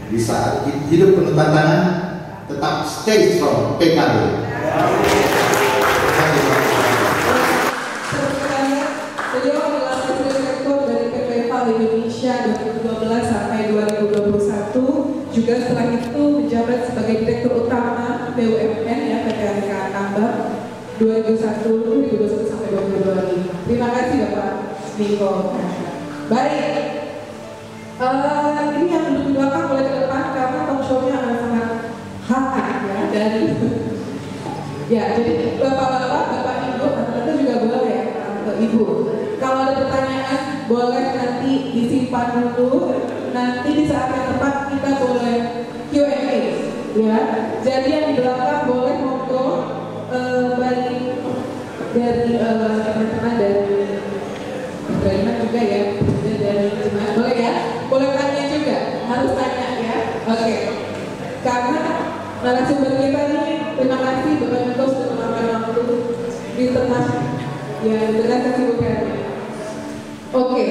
Di saat hidup penuh tantangan, tetap stay strong PKB. Beliau adalah Presiden Direktur dari PT PAL Indonesia 2012 sampai 2021. Juga setelah itu menjabat sebagai Direktur Utama BUMN ya PT Aneka Tambang 2001 sampai 2025. Terima kasih Bapak Niko. Baik, ini yang duduk di belakang boleh ke depan karena talk show-nya akan sangat hangat ya dari ya jadi bapak-bapak, bapak ibu, tante juga boleh ya ke ibu. Kalau ada pertanyaan boleh nanti disimpan dulu. Nanti di saat yang tepat kita boleh Q&A ya. Jadi yang di belakang boleh monggo dari teman-teman dari juga ya, dari teman boleh ya, boleh tanya juga, harus tanya ya. Oke. Karena narasumber kita ini, terima kasih Bapak Niko sudah meluangkan waktu di tengah ya dengan kesibukannya. Oke.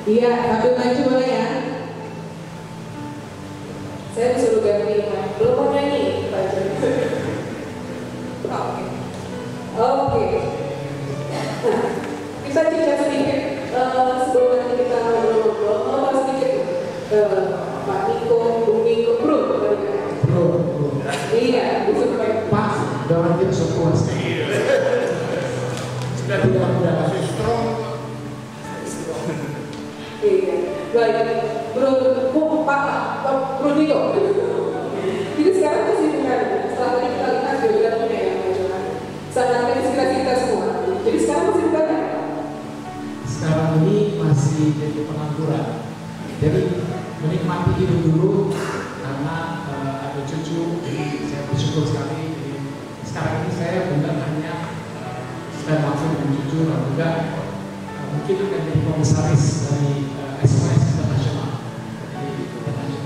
Iya, ambil maju boleh ya. Saya disuruh ganti, belum mau nyanyi Pak Joni. Oke. Nah, kita cerita sedikit sebelum nanti kita ngobrol-ngobrol. Mau bahas sedikit Pak Niko, Bung Niko, Bro. Iya, supaya Pak, jangan kita sepuas. Sudah tidak masih strong. iya, baik. Bro Niko. Jadi sekarang masih bukan. Setelah tadi kita lihat biografinya ya, Pak Jonan. Sangat menginspirasi kita semua. Jadi sekarang masih bukan ya? Sekarang ini masih jadi pengangguran. Jadi menikmati hidup dulu karena ada cucu. Jadi saya bersyukur sekali. Jadi sekarang ini saya bukan hanya saya langsung dengan cucu, dan juga mungkin akan jadi komisaris dari SOS Internasional.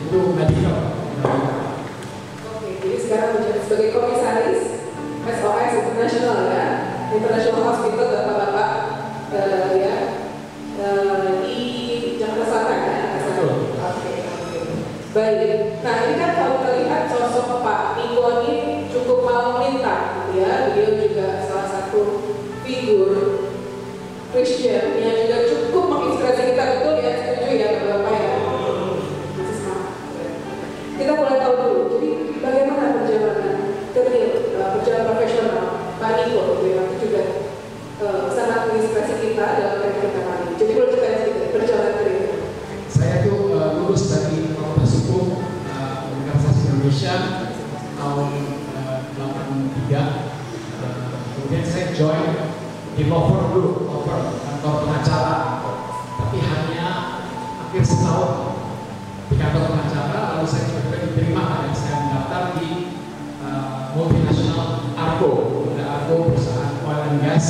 Itu medical. Oke, jadi sekarang menjadi sebagai komisaris SOS Internasional ya, International Hospital Bapak-bapak ya di Jakarta Selatan ya. Oke. Baik. Nah ini kan kalau kita lihat sosok Pak Niko ini cukup malang melintang ya. Beliau juga salah satu figur Christian yang juga cukup menginspirasi kita, betul ya, setuju ya Bapak ya. Masih semangat. Kita mulai tahu dulu. Jadi bagaimana perjalanan karir, perjalanan profesional Pak Niko itu juga sangat menginspirasi kita dalam karir kita kali. Jadi boleh ceritain sedikit perjalanan karir. Saya tuh lulus dari Fakultas Hukum Universitas Indonesia tahun 83. Kemudian saya join di law firm dulu, kantor pengacara. Tapi hanya hampir setahun di kantor pengacara, lalu saya juga diterima dan saya mendaftar di multinasional Argo. Ada Argo, perusahaan oil and gas.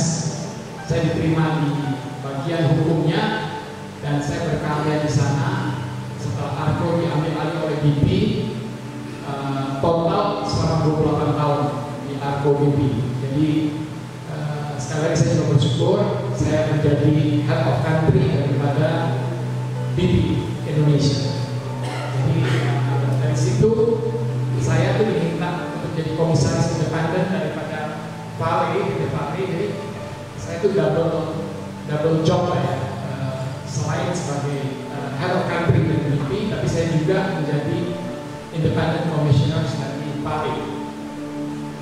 Saya diterima di bagian hukumnya dan saya berkarya di sana. Setelah Argo diambil alih oleh BP, total selama 28 tahun di Argo BP. Jadi sekali lagi saya juga bersyukur saya menjadi head of country daripada BP Indonesia. Jadi dari situ saya tuh diminta untuk jadi komisaris independen daripada Vale. Jadi saya tuh double job lah ya. Selain sebagai head of country dari BP, tapi saya juga menjadi independent commissioner dari Vale.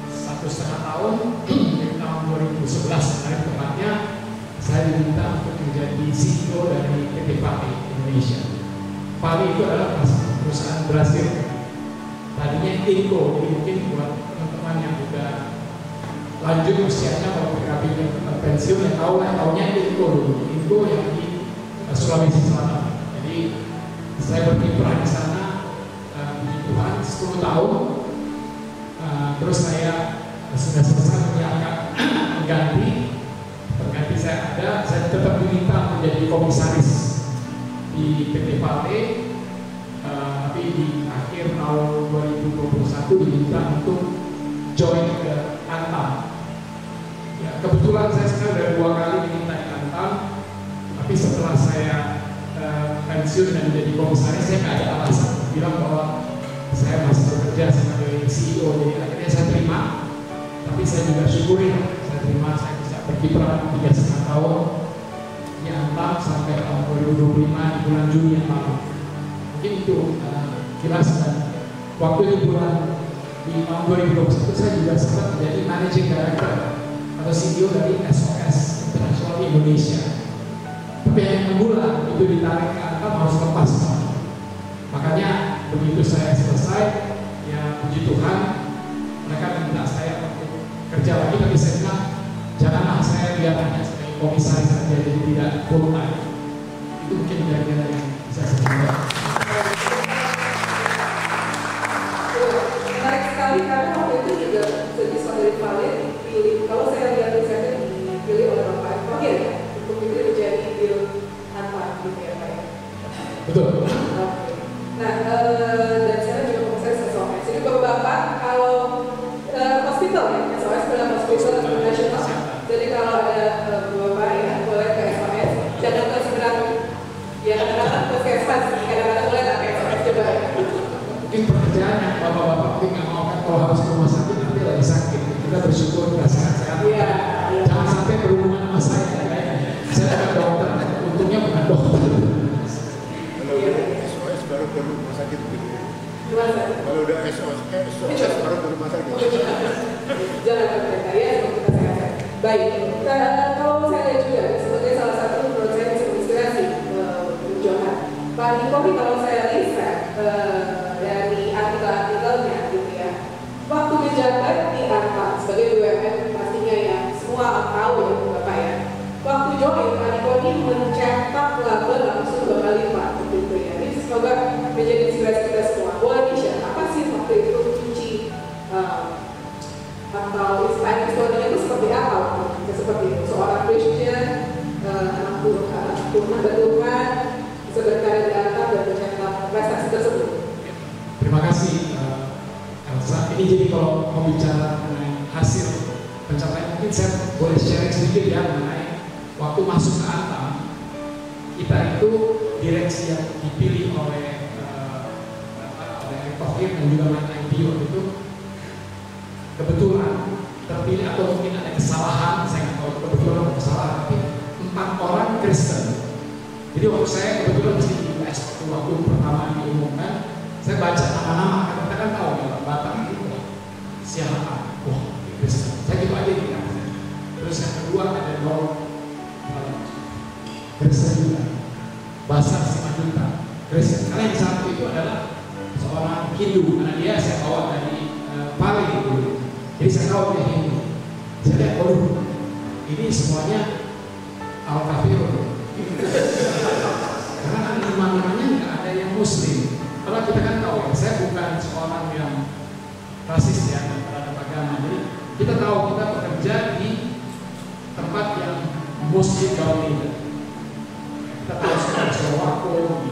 1,5 tahun dari tahun 2011 hari tepatnya saya diminta untuk menjadi CEO dari PT Vale Indonesia. Vale itu adalah perusahaan Brasil. Tadinya Inco, jadi mungkin buat teman-teman yang juga lanjut usianya mau berkabin pensiun yang tahunya Inco dulu. Inco yang di Sulawesi Selatan. Jadi saya berkiprah di sana puji Tuhan 10 tahun. Terus saya sudah selesai menyiapkan pengganti saya ada, saya tetap diminta menjadi komisaris di PT Vale, tapi di akhir tahun 2021 diminta untuk join ke Antam. Ya, kebetulan saya sekarang sudah 2 kali diminta ke Antam, tapi setelah saya pensiun dan menjadi komisaris, saya nggak ada alasan bilang bahwa saya masih bekerja sebagai CEO. Jadi akhirnya saya terima, tapi saya juga syukuri, saya terima, saya bisa berkiprah 3,5 tahun di Antam sampai tahun 2025 di bulan Juni yang lalu. Mungkin itu jelas. Dan waktu liburan di tahun 2021 saya juga sempat menjadi Managing Director atau CEO dari SOS International Indonesia. Tapi yang 6 bulan itu ditarik ke Antam harus lepas. Makanya begitu saya selesai, ya puji Tuhan, mereka minta saya untuk kerja lagi, tapi saya bilang janganlah, saya biar hanya sebagai komisaris saja, jadi tidak full time. Itu mungkin kira-kira yang bisa saya sampaikan. Menarik sekali karena waktu itu juga sebagai dari Valen dipilih, kalau saya lihat risetnya dipilih oleh Bapak Thohir ya, untuk itu menjadi Bil Antam gitu ya Pak ya. Betul. Oke. Nah, dan sekarang juga komisaris SOS. Jadi Bapak kalau hospital ya, SOS adalah hospital nasional. Jadi kalau ada Bapak ya boleh ke SOS, jangan ke seberang ya kadang-kadang ke puskesmas, kadang-kadang boleh tak ke SOS coba ya. Mungkin pekerjaan yang bapak-bapak mungkin nggak mau kan kalau harus ke rumah sakit nanti lagi sakit. Kita bersyukur kita sehat-sehat. Iya. Jangan sampai berhubungan sama saya. Saya bukan dokter, untungnya bukan dokter. SOS baru ke rumah sakit gitu. Gimana? Kalau udah SOS baru ke rumah sakit. Jangan berkata ya, kita sehat. Baik. Kalau saya lihat juga sebagai salah satu menurut saya bisa menginspirasi Johan. Pak Niko kalau saya riset dari artikel-artikelnya gitu ya, waktu menjabat di Antam sebagai BUMN pastinya yang semua tahu ya Bapak ya. Waktu join Pak Niko mencetak label langsung 2 kali lipat gitu ya. Ini semoga menjadi inspirasi kita semua. Boleh di-share apa sih waktu itu kunci atau inspirasi story-nya itu seperti apa? Seperti itu seorang Christian anak Tuhan bertuhan bisa berkarya di Antam dan mencetak prestasi tersebut. Terima kasih Elsa. Ini jadi kalau mau bicara mengenai hasil pencapaian, mungkin saya boleh sharing sedikit ya mengenai waktu masuk ke Antam. Kita itu direksi yang dipilih oleh Thohir dan juga Mas IPO itu kebetulan terpilih atau mungkin ada kesalahan, saya nggak tahu kebetulan atau kesalahan, tapi 4 orang Kristen. Jadi waktu saya kebetulan masih di US waktu pertama diumumkan, saya baca nama-nama, kan kita kan tahu ya Batak itu siapa, wah Kristen. Saya gitu aja dikasih. Terus yang kedua ada Lord Kristen juga, Basar Simanjuntak Kristen. Karena yang satu itu adalah seorang Hindu, karena dia saya bawa dari Pali gitu. Jadi saya tahu dia Hindu. Saya lihat, waduh, ini semuanya Al-Kafir. Karena lima-limanya nggak ada yang Muslim. Kalau kita kan tahu ya, saya bukan seorang yang rasis ya terhadap agama. Jadi kita tahu kita bekerja di tempat yang Muslim dominated. Kita tahu sekarang Sowako,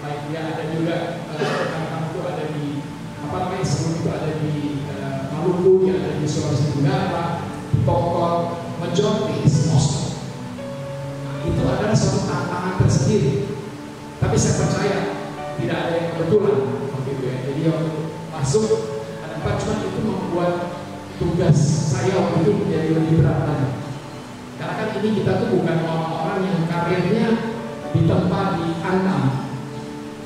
baik dia ada juga rekan-rekan itu ada di apa namanya sebelum itu ada di Maluku, dia ada di Sulawesi Tenggara, di Bogor, majority is Muslim. Itu adalah suatu tantangan tersendiri. Tapi saya percaya tidak ada yang kebetulan, begitu ya. Jadi waktu masuk ada 4, cuma itu membuat tugas saya waktu itu menjadi lebih berat lagi. Karena kan ini kita tuh bukan orang-orang yang karirnya ditempa di Antam.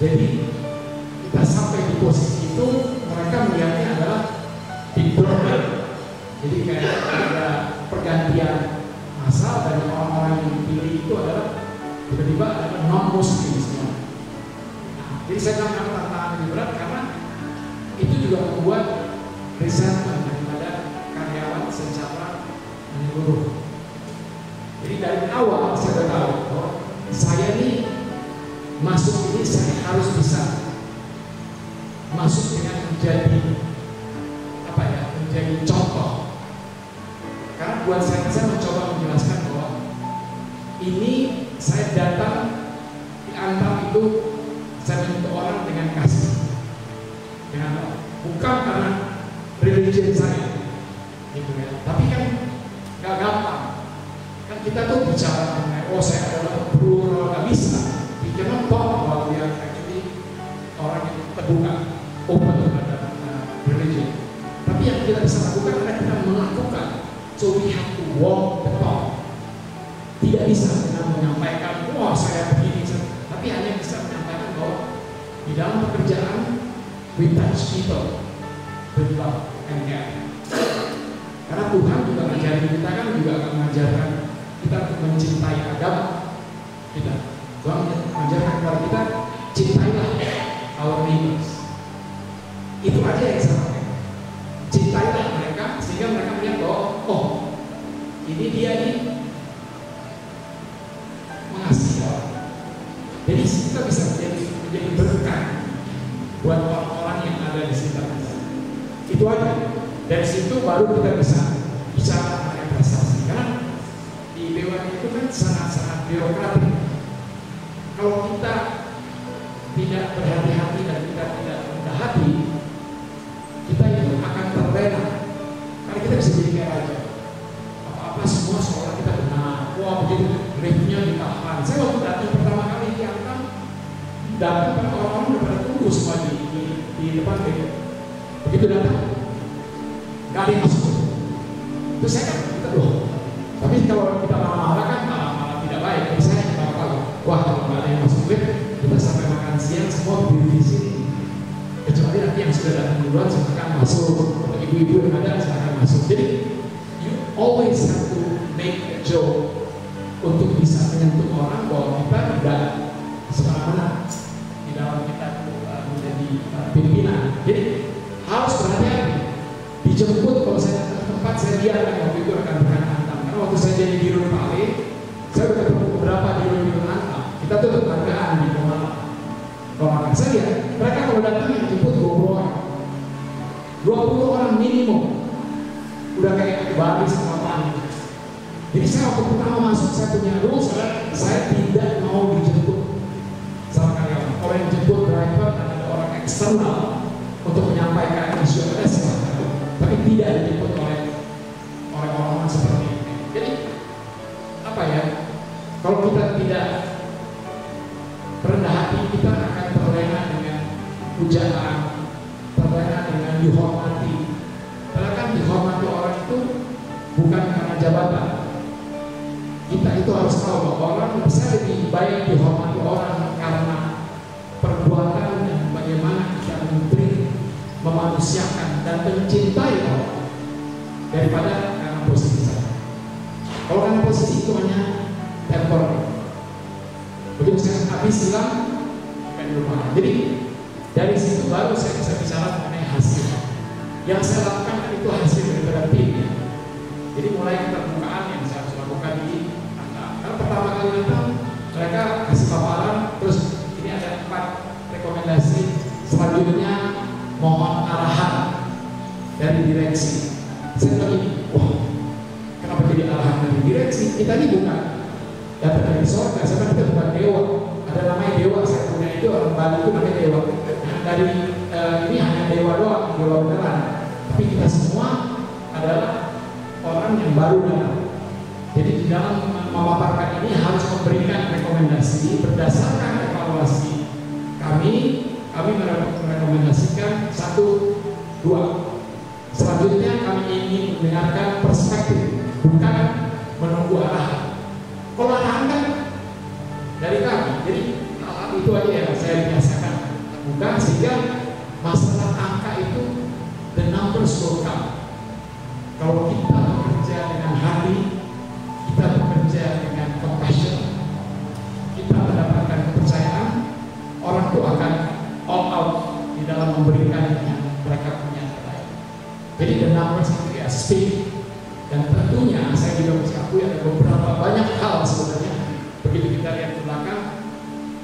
Jadi kita sampai di posisi itu mereka melihatnya adalah big problem. Jadi kayak ada pergantian masa dari orang-orang yang dipilih itu adalah tiba-tiba ada non-Muslim semua. Nah, jadi saya bilang tantangan lebih berat karena itu juga membuat resentment daripada karyawan secara menyeluruh. Jadi dari awal saya sudah tahu bahwa saya ini masuk ini saya harus bisa masuk dengan menjadi apa ya, menjadi contoh. Karena buat saya mencoba menjelaskan bahwa ini saya datang di Antam itu saya menyentuh orang dengan kasih, dengan bukan karena religion saya, gitu ya. Tapi kan nggak gampang. Kan kita tuh bicara mengenai, oh saya adalah plural, nggak bisa. Pikirnya bahwa So we have to walk the talk. Tidak bisa dengan menyampaikan, wah saya begini, tapi hanya bisa menyampaikan bahwa di dalam pekerjaan we touch people with love and care. Karena Tuhan juga mengajarin kita kan juga akan mengajarkan kita untuk mencintai agama kita. Tuhan mengajarkan kepada kita cintailah our neighbors. Itu aja yang saya pakai. Cintailah mereka sehingga mereka melihat bahwa oh ini dia nih mengasihi orang. Jadi kita bisa menjadi berkat buat orang-orang yang ada di sekitar kita. Itu aja. Dari situ baru kita bisa bicara mengenai prestasi. Karena di BUMN itu kan sangat-sangat birokratik. Kalau kita tidak berhati-hati dan kita tidak rendah hati, kita itu akan terlena. Karena kita bisa jadi kayak raja. Apa-apa semua seolah kita benar. Wah begitu liftnya ditahan. Saya waktu datang pertama kali di Antam, datang orang-orang udah pada tunggu semua di depan lift. Begitu datang, nggak ada yang masuk. Terus saya kan kita loh. Tapi kalau kita marah-marah kan malah tidak baik. Jadi saya bakal, wah kalau nggak ada yang masuk lift, kita sampai makan siang semua berdiri di sini. Kecuali nanti yang sudah datang duluan silakan masuk. Atau ibu-ibu yang ada silakan masuk. Jadi you always have to make a joke untuk bisa menyentuh orang bahwa kita tidak semena-mena di dalam kita menjadi pimpinan. Jadi harus berhati-hati. Dijemput kalau saya ke tempat saya biarkan waktu itu rekan-rekan Antam. Karena waktu saya jadi di Dirut Pale, saya sudah ketemu beberapa Dirut Antam. Kita tuh tetanggaan di Komala. Kalau saya lihat, mereka kalau datang yang jemput 20 orang. 20 orang minimum. Udah kayak baris sama panik. Jadi saya waktu pertama masuk, saya punya rules, saya tidak mau dijemput sama karyawan. Kalau yang jemput driver dan ada orang eksternal untuk menyampaikan isu ada silahkan. Tapi tidak dijemput oleh orang-orang seperti ini. Jadi apa ya? Kalau kita tidak rendah hati, kita akan terlena dengan pujaan, terlena dengan dihormati. Karena kan dihormati orang itu bukan karena jabatan. Kita itu harus tahu bahwa orang bisa lebih baik dihormati orang karena perbuatan dan bagaimana kita memberi, memanusiakan dan mencintai orang daripada karena posisi saya. Kalau karena posisi itu hanya temporer. Begitu saya habis hilang, akan dilupakan. Jadi dari situ baru saya bisa bicara mengenai hasil. Yang saya lakukan itu hasil daripada tim. Jadi mulai keterbukaan yang saya harus lakukan di Antam. Karena pertama kali Antam, mereka kasih paparan, terus ini ada 4 rekomendasi. Selanjutnya mohon arahan dari direksi. Saya bilang ini, wah, kenapa jadi arahan dari direksi? Kita ini bukan dapat dari surga, saya kita bukan dewa. Ada namanya dewa, saya punya itu orang Bali itu namanya dewa. Dari ini hanya dewa doang, dewa beneran. Tapi kita semua adalah orang yang baru datang. Jadi di dalam memaparkan ini harus memberikan rekomendasi berdasarkan evaluasi kami merekomendasikan 1, 2. Selanjutnya kami ingin mendengarkan perspektif, bukan menunggu arahan. Kalau arahan kan dari kami, jadi hal itu aja yang saya biasakan bukan, sehingga masalah angka itu the numbers will come. Kalau kita bekerja dengan hati, kita bekerja dengan compassion, kita mendapatkan kepercayaan, orang itu akan all out di dalam memberikan yang mereka punya terbaik. Jadi the numbers itu ya speak. Dan tentunya saya juga mesti akui ada beberapa banyak hal sebenarnya. Begitu kita lihat ke belakang,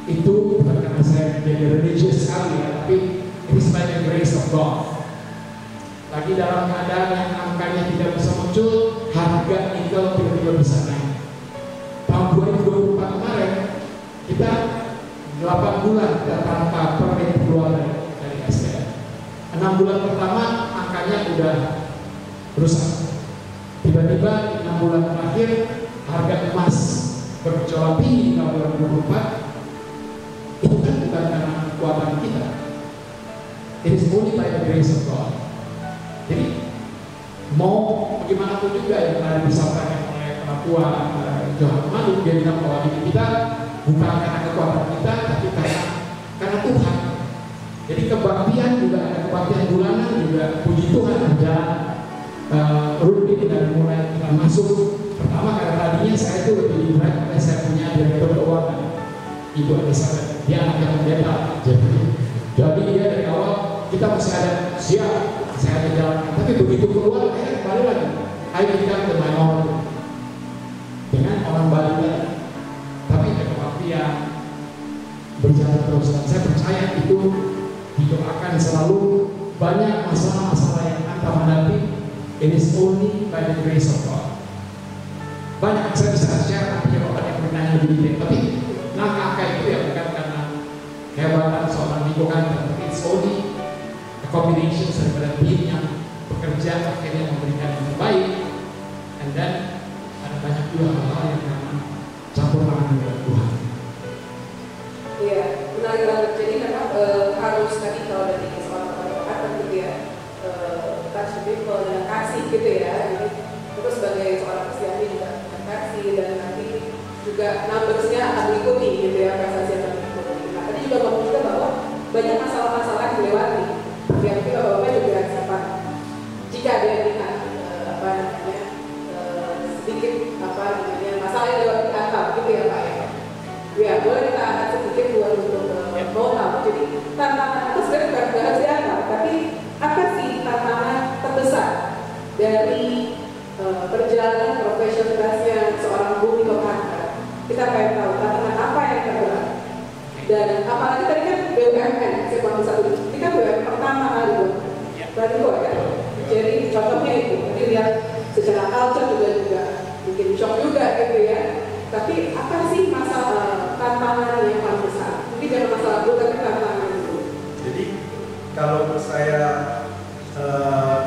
itu bukan karena saya menjadi religious sekali ya, tapi ini sebagai grace of God. Lagi dalam keadaan yang angkanya tidak bisa muncul, harga nikel tiba-tiba bisa naik. Tahun 2024 kemarin kita 8 bulan kita tanpa permit keluar dari SDM. 6 bulan pertama angkanya udah rusak. Tiba-tiba 6 bulan terakhir harga emas bergejolak tinggi tahun 2024. Itu kan bukan karena kekuatan kita. It is only by the grace of God. Jadi mau bagaimanapun juga yang tadi disampaikan oleh Ketua Johan Madu, dia bilang bahwa kita bukan karena kekuatan kita, tapi karena Tuhan. Jadi kebaktian juga ada kebaktian bulanan juga, puji Tuhan ada rutin dari mulai kita masuk. Pertama karena tadinya saya itu lebih direct oleh saya punya direktur keuangan Ibu Elizabeth, dia anaknya pendeta. Jadi dia dari awal kita masih ada siap, saya ada jalan. Tapi begitu keluar, akhirnya kembali lagi. Ayo kita ke minority dengan orang Bali lagi. Tapi ada kebaktian berjalan terus. Dan saya percaya itu didoakan selalu. Banyak masalah-masalah yang Anda hadapi, it is only by the grace of God. Banyak saya bisa share artinya orang yang bertanya lebih detail, tapi langkah itu ya bukan karena kehebatan seorang Niko Kanter, tapi it's only a combination daripada tim yang bekerja akhirnya memberikan yang terbaik, and then ada banyak juga hal-hal yang karena campur tangan dengan Tuhan. Iya, menarik banget. Jadi memang harus tadi kalau dari seorang advokat gitu ya, touch the people dan kasih gitu ya. Jadi itu sebagai seorang Kristiani juga kasih, dan nanti juga numbersnya akan mengikuti gitu ya, prestasi akan mengikuti. Nah tadi juga ngomong juga bahwa banyak masalah-masalah yang dilewati, yang kita bapak juga sempat jika dia lihat apa namanya sedikit apa namanya masalah yang dilewati akal gitu ya Pak ya. Ya boleh kita angkat sedikit buat untuk know-how. Jadi tantangan itu sebenarnya bukan harus diangkat, tapi apa sih tantangan terbesar dari perjalanan profesionalisnya seorang Bu Niko Kanter? Kita pengen tahu tantangan apa yang terberat. Dan apalagi tadi kan BUMN, saya mau satu, ini kan BUMN pertama kali Bu, berarti kok ya. Jadi contohnya itu, nanti lihat secara culture juga bikin shock juga gitu ya. Tapi apa sih masalah tantangan yang paling besar? Mungkin jangan masalah dulu, tapi tantangan itu. Jadi kalau saya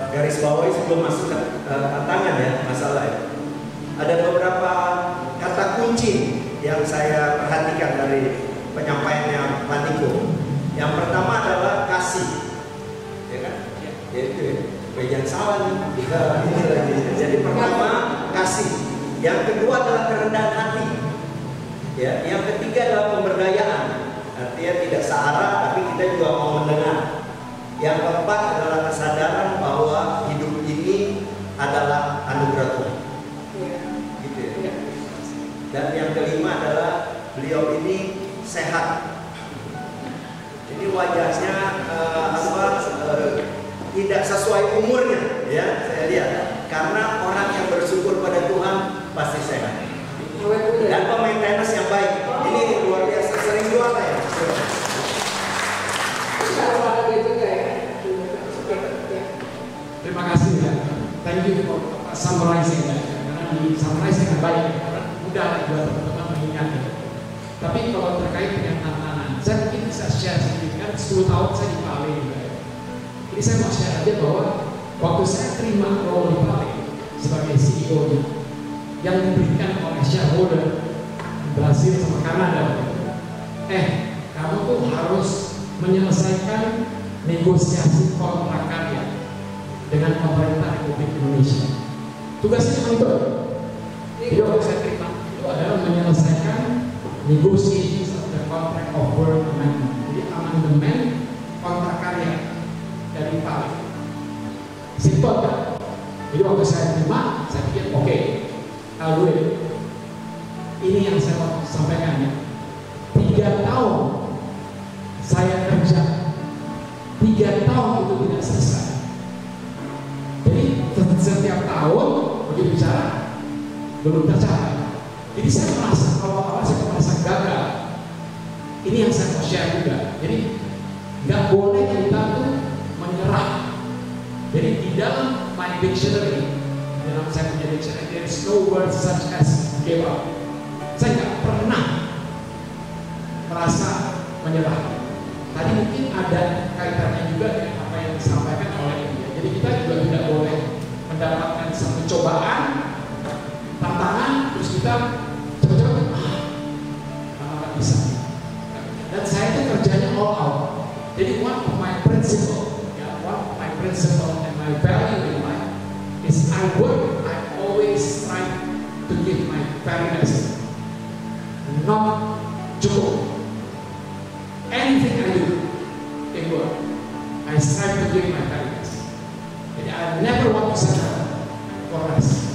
garis bawahi sebelum masuk ke tantangan ya, masalah ya. Ada beberapa kata kunci yang saya perhatikan dari penyampaiannya Pak Niko. Yang pertama adalah kasih, ya kan? Ya itu ya, jangan salah nih. Ini lagi. Jadi pertama kasih. Yang kedua adalah kerendahan hati. Ya, yang ketiga adalah pemberdayaan. Artinya tidak searah, tapi kita juga mau mendengar. Yang keempat adalah kesadaran bahwa hidup ini adalah anugerah Tuhan. Gitu ya. Dan yang kelima adalah beliau ini sehat. Jadi wajahnya tidak sesuai umurnya, ya saya lihat. Karena orang yang bersyukur pada Tuhan pasti sehat. Dan pemain tenis yang baik. Ini luar biasa, sering juara ya. Terima kasih ya. Thank you for summarizing ya. Karena di summarizing dengan baik, karena mudah buat teman-teman mengingatnya. Tapi kalau terkait dengan tantangan, saya mungkin bisa share sedikit kan 10 tahun saya di Pale juga. Jadi saya mau share aja bahwa waktu saya terima role di Pale sebagai CEO-nya, yang diberikan oleh shareholder Brasil sama Kanada, kamu tuh harus menyelesaikan negosiasi kontrak karya dengan pemerintah Republik Indonesia. Tugasnya cuma itu. Jadi waktu saya terima itu adalah menyelesaikan negosiasi the contract of work amendment. Jadi amandemen kontrak karya dari Pale. Simple kan? Jadi waktu saya terima, saya pikir oke, kalau ini yang saya mau sampaikan ya. 3 tahun saya kerja, 3 tahun itu tidak selesai. Jadi setiap tahun begitu bicara belum tercapai. Jadi saya merasa awal-awal saya merasa gagal. Ini yang saya mau share juga. Jadi nggak boleh kita tuh menyerah. Jadi di dalam my dictionary, dalam saya punya dictionary, there is no word such as give up. Saya nggak pernah merasa menyerah. Tadi mungkin ada kaitannya juga dengan apa yang disampaikan oleh India. Jadi kita juga tidak boleh mendapatkan satu cobaan, tantangan, terus kita coba-coba nggak bisa. Dan saya itu kerjanya all out. Jadi one of my principle and my value in life is I work, I always try to give my very best. Not cukup. Anything I do in work, I strive to give my very best. Jadi I never want to settle for less.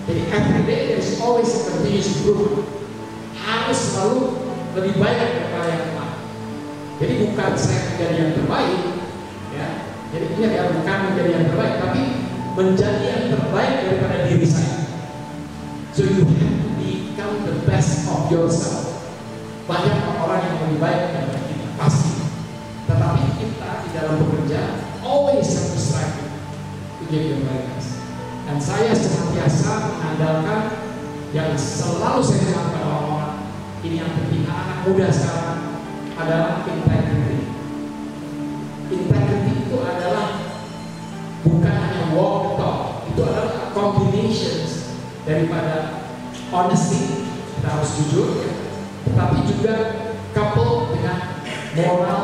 Jadi every day there is always a continuous improvement. Harus selalu lebih baik daripada yang kemarin. Jadi bukan saya menjadi yang terbaik, ya. Jadi ini bukan menjadi yang terbaik, tapi menjadi yang terbaik daripada diri saya. So you have to become the best of yourself. Banyak orang yang lebih baik daripada kita, pasti. Tetapi kita di dalam bekerja always have to strive to give your very best. Dan saya senantiasa mengandalkan yang selalu saya lakukan orang-orang ini yang penting anak muda sekarang adalah integrity. Integrity itu adalah bukan hanya walk the talk, itu adalah combinations daripada honesty, kita harus jujur, ya, tetapi juga couple dengan moral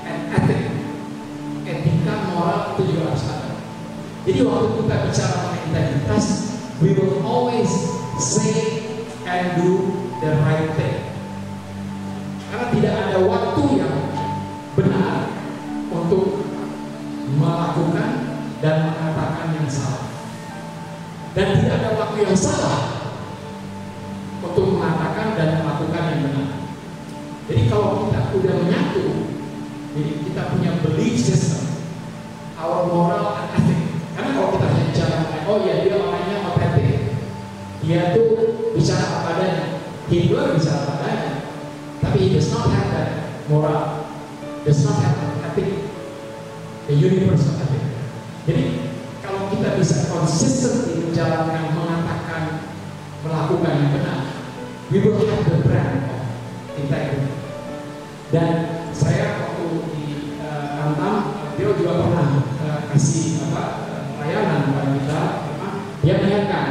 and ethic. Etika moral itu juga harus ada. Jadi waktu kita bicara mengenai integritas, we will always say and do the right thing. Karena tidak ada waktu yang benar untuk melakukan dan mengatakan yang salah. Dan tidak ada waktu yang salah untuk mengatakan dan melakukan yang benar. Jadi kalau kita udah menyatu, jadi kita punya belief system, our moral and ethic. Karena kalau kita hanya bicara, oh ya dia orangnya otentik, dia tuh bicara apa adanya, Hitler bicara apa adanya, tapi he does not have that moral, does not have that ethic, the universal ethic. Jadi kalau kita bisa konsisten menjalankan, mengatakan, melakukan yang benar, we will have the brand of integrity. Dan saya waktu di Antam, dia juga pernah kasih layanan kepada kita. Dia menyatakan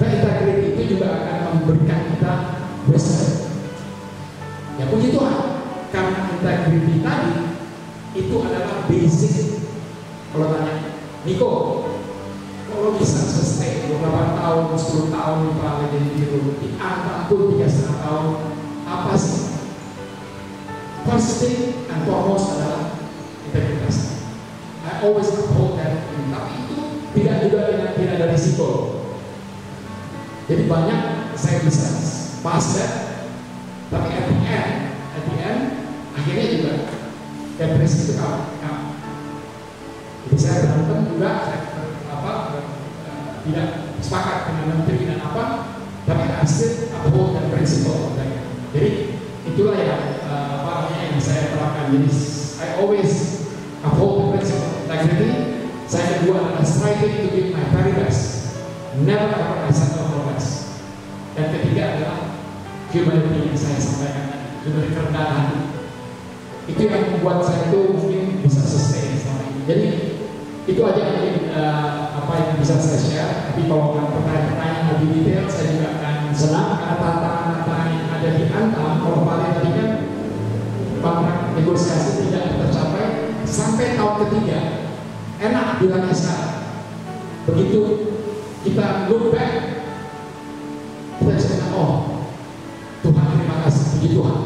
integrity itu juga akan memberikan kita wisdom. Ya puji Tuhan, karena integrity tadi itu adalah basic. Kalau tanya Niko, kalau bisa sustain 28 tahun, 10 tahun Pak jadi biru, di Antam pun 3,5 tahun, apa sih? First thing and foremost adalah integritas. I always uphold that, tapi itu tidak ada risiko. Jadi banyak saya bisa pass that, tapi at the end akhirnya juga depresi itu kalah. Jadi saya berantem juga, tidak sepakat dengan menteri dan apa, tapi hasil uphold dan prinsipal. Jadi itulah yang saya terapkan. Jadi I always uphold the principle of integrity. Saya kedua adalah striving to give my very best, never ever I settle for less. Dan ketiga adalah humility yang saya sampaikan tadi, humility, kerendahan hati. Itu yang membuat saya itu mungkin bisa sustain selama ini. Jadi itu aja mungkin apa yang bisa saya share. Tapi kalau pertanyaan lebih detail, saya juga akan senang karena tantangan yang ada di Antam. Kalau Pak tadi kan kontrak negosiasi tidak tercapai sampai tahun ketiga. Enak bilangnya sekarang. Begitu kita look back, kita bisa bilang, oh Tuhan terima kasih, puji Tuhan.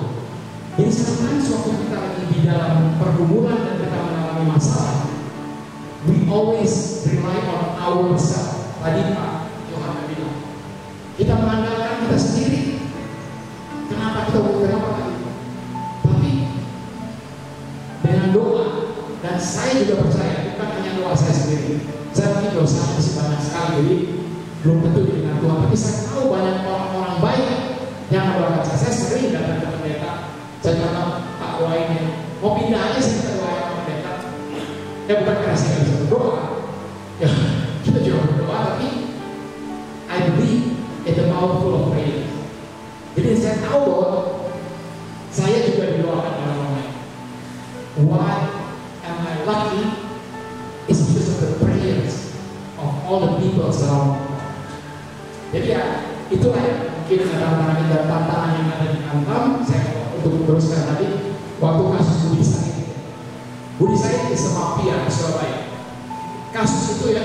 Jadi sekarang suatu kita lagi di dalam pergumulan dan kita mengalami masalah, we always rely on ourselves. Tadi Pak Yohana bilang, kita mengandalkan kita sendiri. Kenapa Tapi dengan doa, dan saya juga percaya bukan hanya doa saya sendiri. Saya mungkin dosa masih banyak sekali, jadi belum tentu dengan Tuhan. Tapi saya tahu banyak orang-orang baik yang mendoakan saya. Saya sering datang ke pendeta. Saya bilang, Pak doain mau pindah aja sih kita doain sama pendeta. Ya bukan karena saya bisa berdoa. Ya kita juga berdoa, tapi I believe in the powerful of prayer. Jadi saya tahu bahwa saya juga didoakan oleh orang lain. Why am I lucky? It's because of the prayers of all the people around. Jadi ya itulah ya mungkin tantangan yang ada di Antam. Saya untuk meneruskan tadi waktu kasus Budi Said. Budi Said is a mafia di Surabaya. Kasus itu ya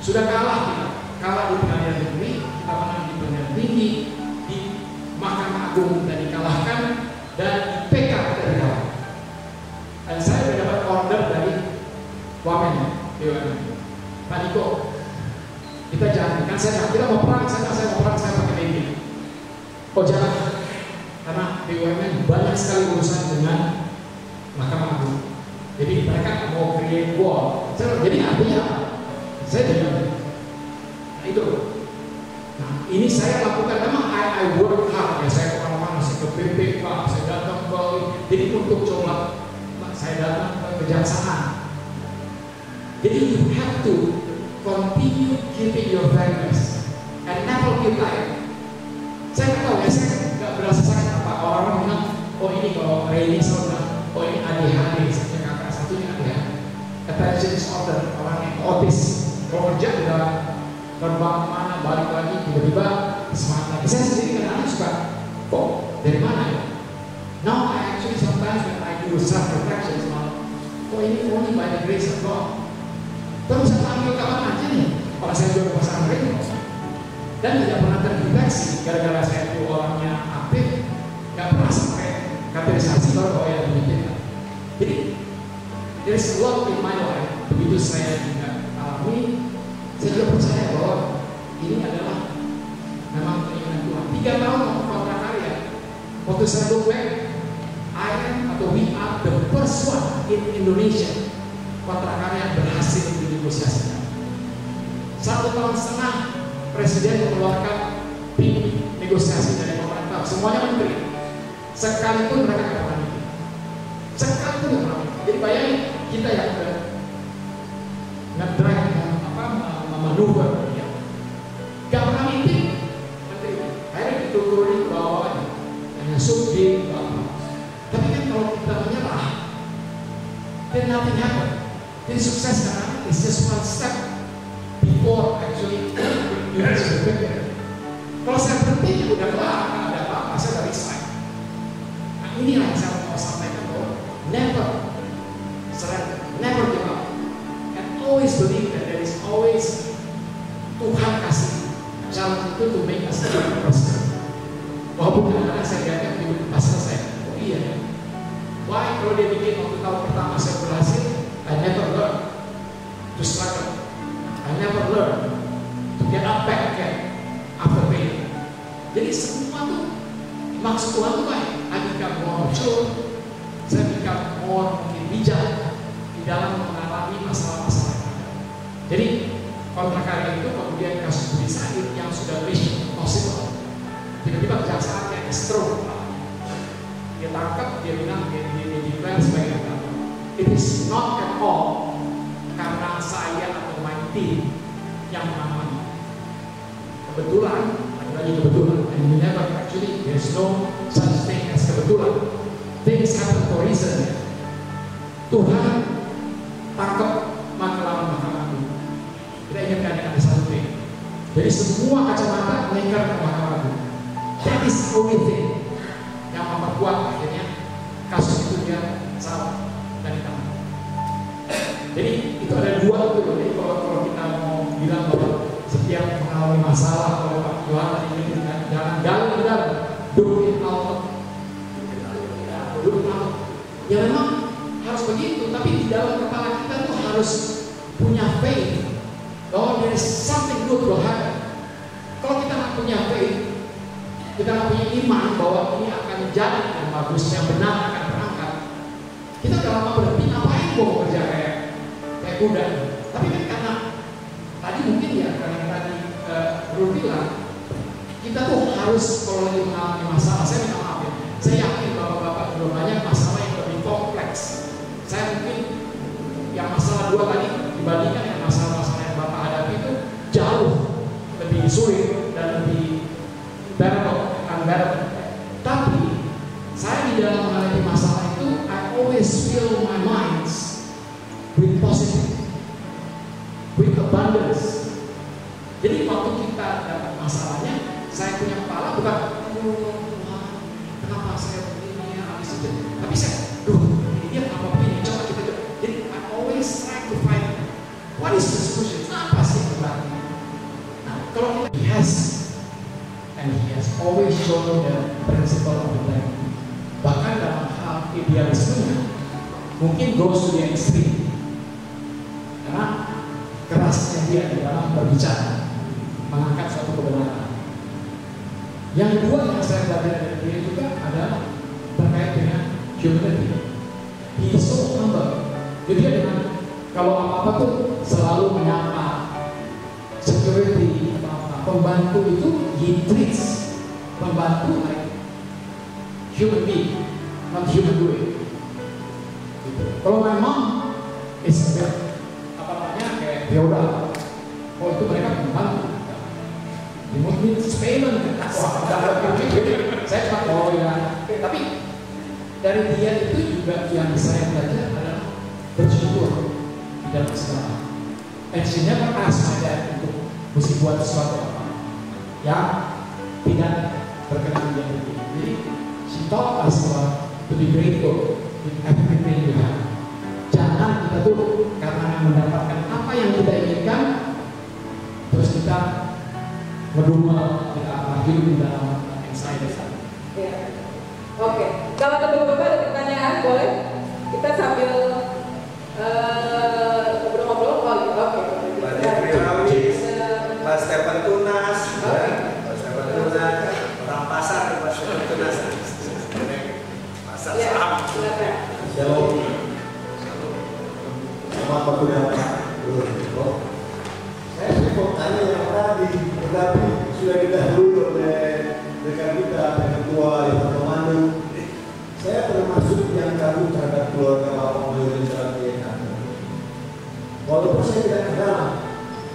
Sudah kalah kita, kalah di pengadilan negeri, kita menang di pengadilan tinggi, di Mahkamah Agung kita dikalahkan, dan di PK kita dikalahkan. Dan saya sudah dapat order dari Wamen, BUMN, Pak Niko, kita jangan, kan saya kita mau perang, saya mau perang, saya pakai media. Oh jangan, karena BUMN banyak sekali urusan dengan Mahkamah Agung. Jadi mereka mau create war. Jadi artinya apa? Saya tidak. Nah itu. Nah ini saya lakukan. Memang I work hard ya. Saya kemana-mana, saya ke BPK, saya datang ke. Jadi untuk coba, saya datang ke kejaksaan. Jadi you have to continue keeping your values and never give up. Saya nggak tahu ya, saya nggak berasa sakit apa. Orang bilang, oh ini kalau Reni saudara, oh ini ADHD, saya kakak satunya ADHD, attention disorder, orang yang autis, kalau kerja udah terbang kemana, balik lagi, tiba-tiba semangat lagi. Saya sendiri kadang-kadang suka, kok dari mana ya? Now I actually sometimes when I do self-reflection, oh ini only by the grace of God. Terus saya ambil kapan aja nih, kalau saya jual pasangan Reni, dan tidak pernah terdeteksi gara-gara saya itu orangnya aktif, nggak pernah sampai kategorisasi baru yang demikian. Jadi there is a lot in my life. Begitu saya juga alami, saya juga percaya bahwa ini adalah memang keinginan Tuhan. 3 tahun kontrak karya, waktu saya web, I am atau we are the first one in Indonesia kontrak karya yang berhasil dinegosiasikan. 1,5 tahun Presiden mengeluarkan tim negosiasi dari pemerintah, semuanya menteri. Sekalipun mereka tidak pernah mikir. Sekalipun tidak pernah mikir. Jadi bayangin kita yang nge-drive, manuver, ya. Gak pernah mikir menteri. Akhirnya diturunin ke bawah, hanya subdit, tapi kan kalau kita menyerah, then nothing happen. Jadi sukses karena it's just one step before actually you reach the victory. Kalau saya berhenti, udah kelar, nggak ada apa-apa, saya udah resign. Nah inilah yang saya mau sampaikan bahwa never surrender, never give up, and always believe that there is always Tuhan kasih jalan itu to make us a better person. Walaupun kadang-kadang saya lihatnya di pasal saya, oh iya ya. Why? Kalau dia bikin waktu tahun pertama saya berhasil, I never learn to struggle. I never learn to get up back again after pain. Jadi semua tuh maksud Tuhan tuh baik. I become more mature, saya become more mungkin bijak di dalam mengalami masalah-masalah yang ada. Jadi kontrak karya itu kemudian kasus Budi Said yang sudah mission possible, tiba-tiba kejaksaan yang stroke, dia tangkap, dia bilang dia declare sebagai terdakwa. It is not at all karena saya atau my team yang menangani. Kebetulan, lagi kebetulan, and you never actually, there's no such thing as kebetulan. Things happen for reason. Tuhan tangkap makhluk Mahkamah Agung. Kita ingat ada satu thing. Jadi semua kacamata melingkar ke Mahkamah Agung. That is the only thing yang memperkuat akhirnya kasus itu dia salah dan ditangkap. Jadi itu ada dua tuh. Jadi kalau kita mau bilang bahwa setiap mengalami masalah oleh Pak Tuhan ini jangan dalam do it out. Ya memang harus begitu, tapi di dalam kepala kita tuh harus punya faith bahwa there is something good will happen. Kalau kita nggak punya faith, kita nggak punya iman bahwa ini akan jadi yang bagus, yang benar akan berangkat, kita udah lama berhenti, ngapain gua mau kerja kayak kuda. Tapi kan karena tadi mungkin ya, karena tadi Bro bilang kita tuh harus kalau lagi mengalami masalah, saya minta maaf ya, saya yakin bapak-bapak juga banyak masalah yang lebih kompleks. Saya mungkin yang masalah dua tadi dibandingkan yang masalah-masalah yang bapak hadapi itu jauh lebih sulit dan lebih unbearable. Tapi saya di dalam menghadapi masalah itu, I always fill my minds with positive, with abundance. Jadi waktu kita dapat masalahnya, saya punya kepala bukan, Tuhan, kenapa saya begini ya, habis itu. Tapi saya, ini dia kenapa begini, coba kita. Jadi I always try to find what is the solution, apa sih yang show the principle of the black. Bahkan dalam hal idealismenya mungkin goes to the extreme karena kerasnya dia di dalam berbicara mengangkat suatu kebenaran. Yang kedua yang saya belajar dari dia juga adalah terkait dengan humility. He is so humble. Jadi dia dengan kalau apa-apa tuh selalu menyapa security atau apa, pembantu itu he treats pembantu like human being, not human doing. Kalau my mom is a bit, apa namanya, kayak feodal. Oh itu mereka pembantu. Mungkin payment. Saya cuma oh ya. Tapi dari dia itu juga yang saya belajar adalah bersyukur di dalam segala. Actionnya kan ask aja untuk mesti buat sesuatu apa yang tidak berkenan dia begini. Jadi she taught us to be grateful in everything you have. Jangan kita tuh karena mendapatkan apa yang kita inginkan terus kita berdua kita hidup di dalam anxiety. Ya. Oke, kalau ada beberapa ada pertanyaan boleh kita sambil ngobrol-ngobrol. Oke. Pak Jeffrey Rawis, Pak Stefan Tunas, Pak Stefan Tunas, orang pasar Pak Stefan Tunas, pasar saham. Silakan. Shalom. Selamat waktu yang saya mau tanya yang tadi, tetapi sudah didahului oleh rekan kita, ketua yang pemandu. Saya termasuk yang kagum terhadap keluarga Bapak Mayor Jalan Vietnam. Walaupun saya tidak kenal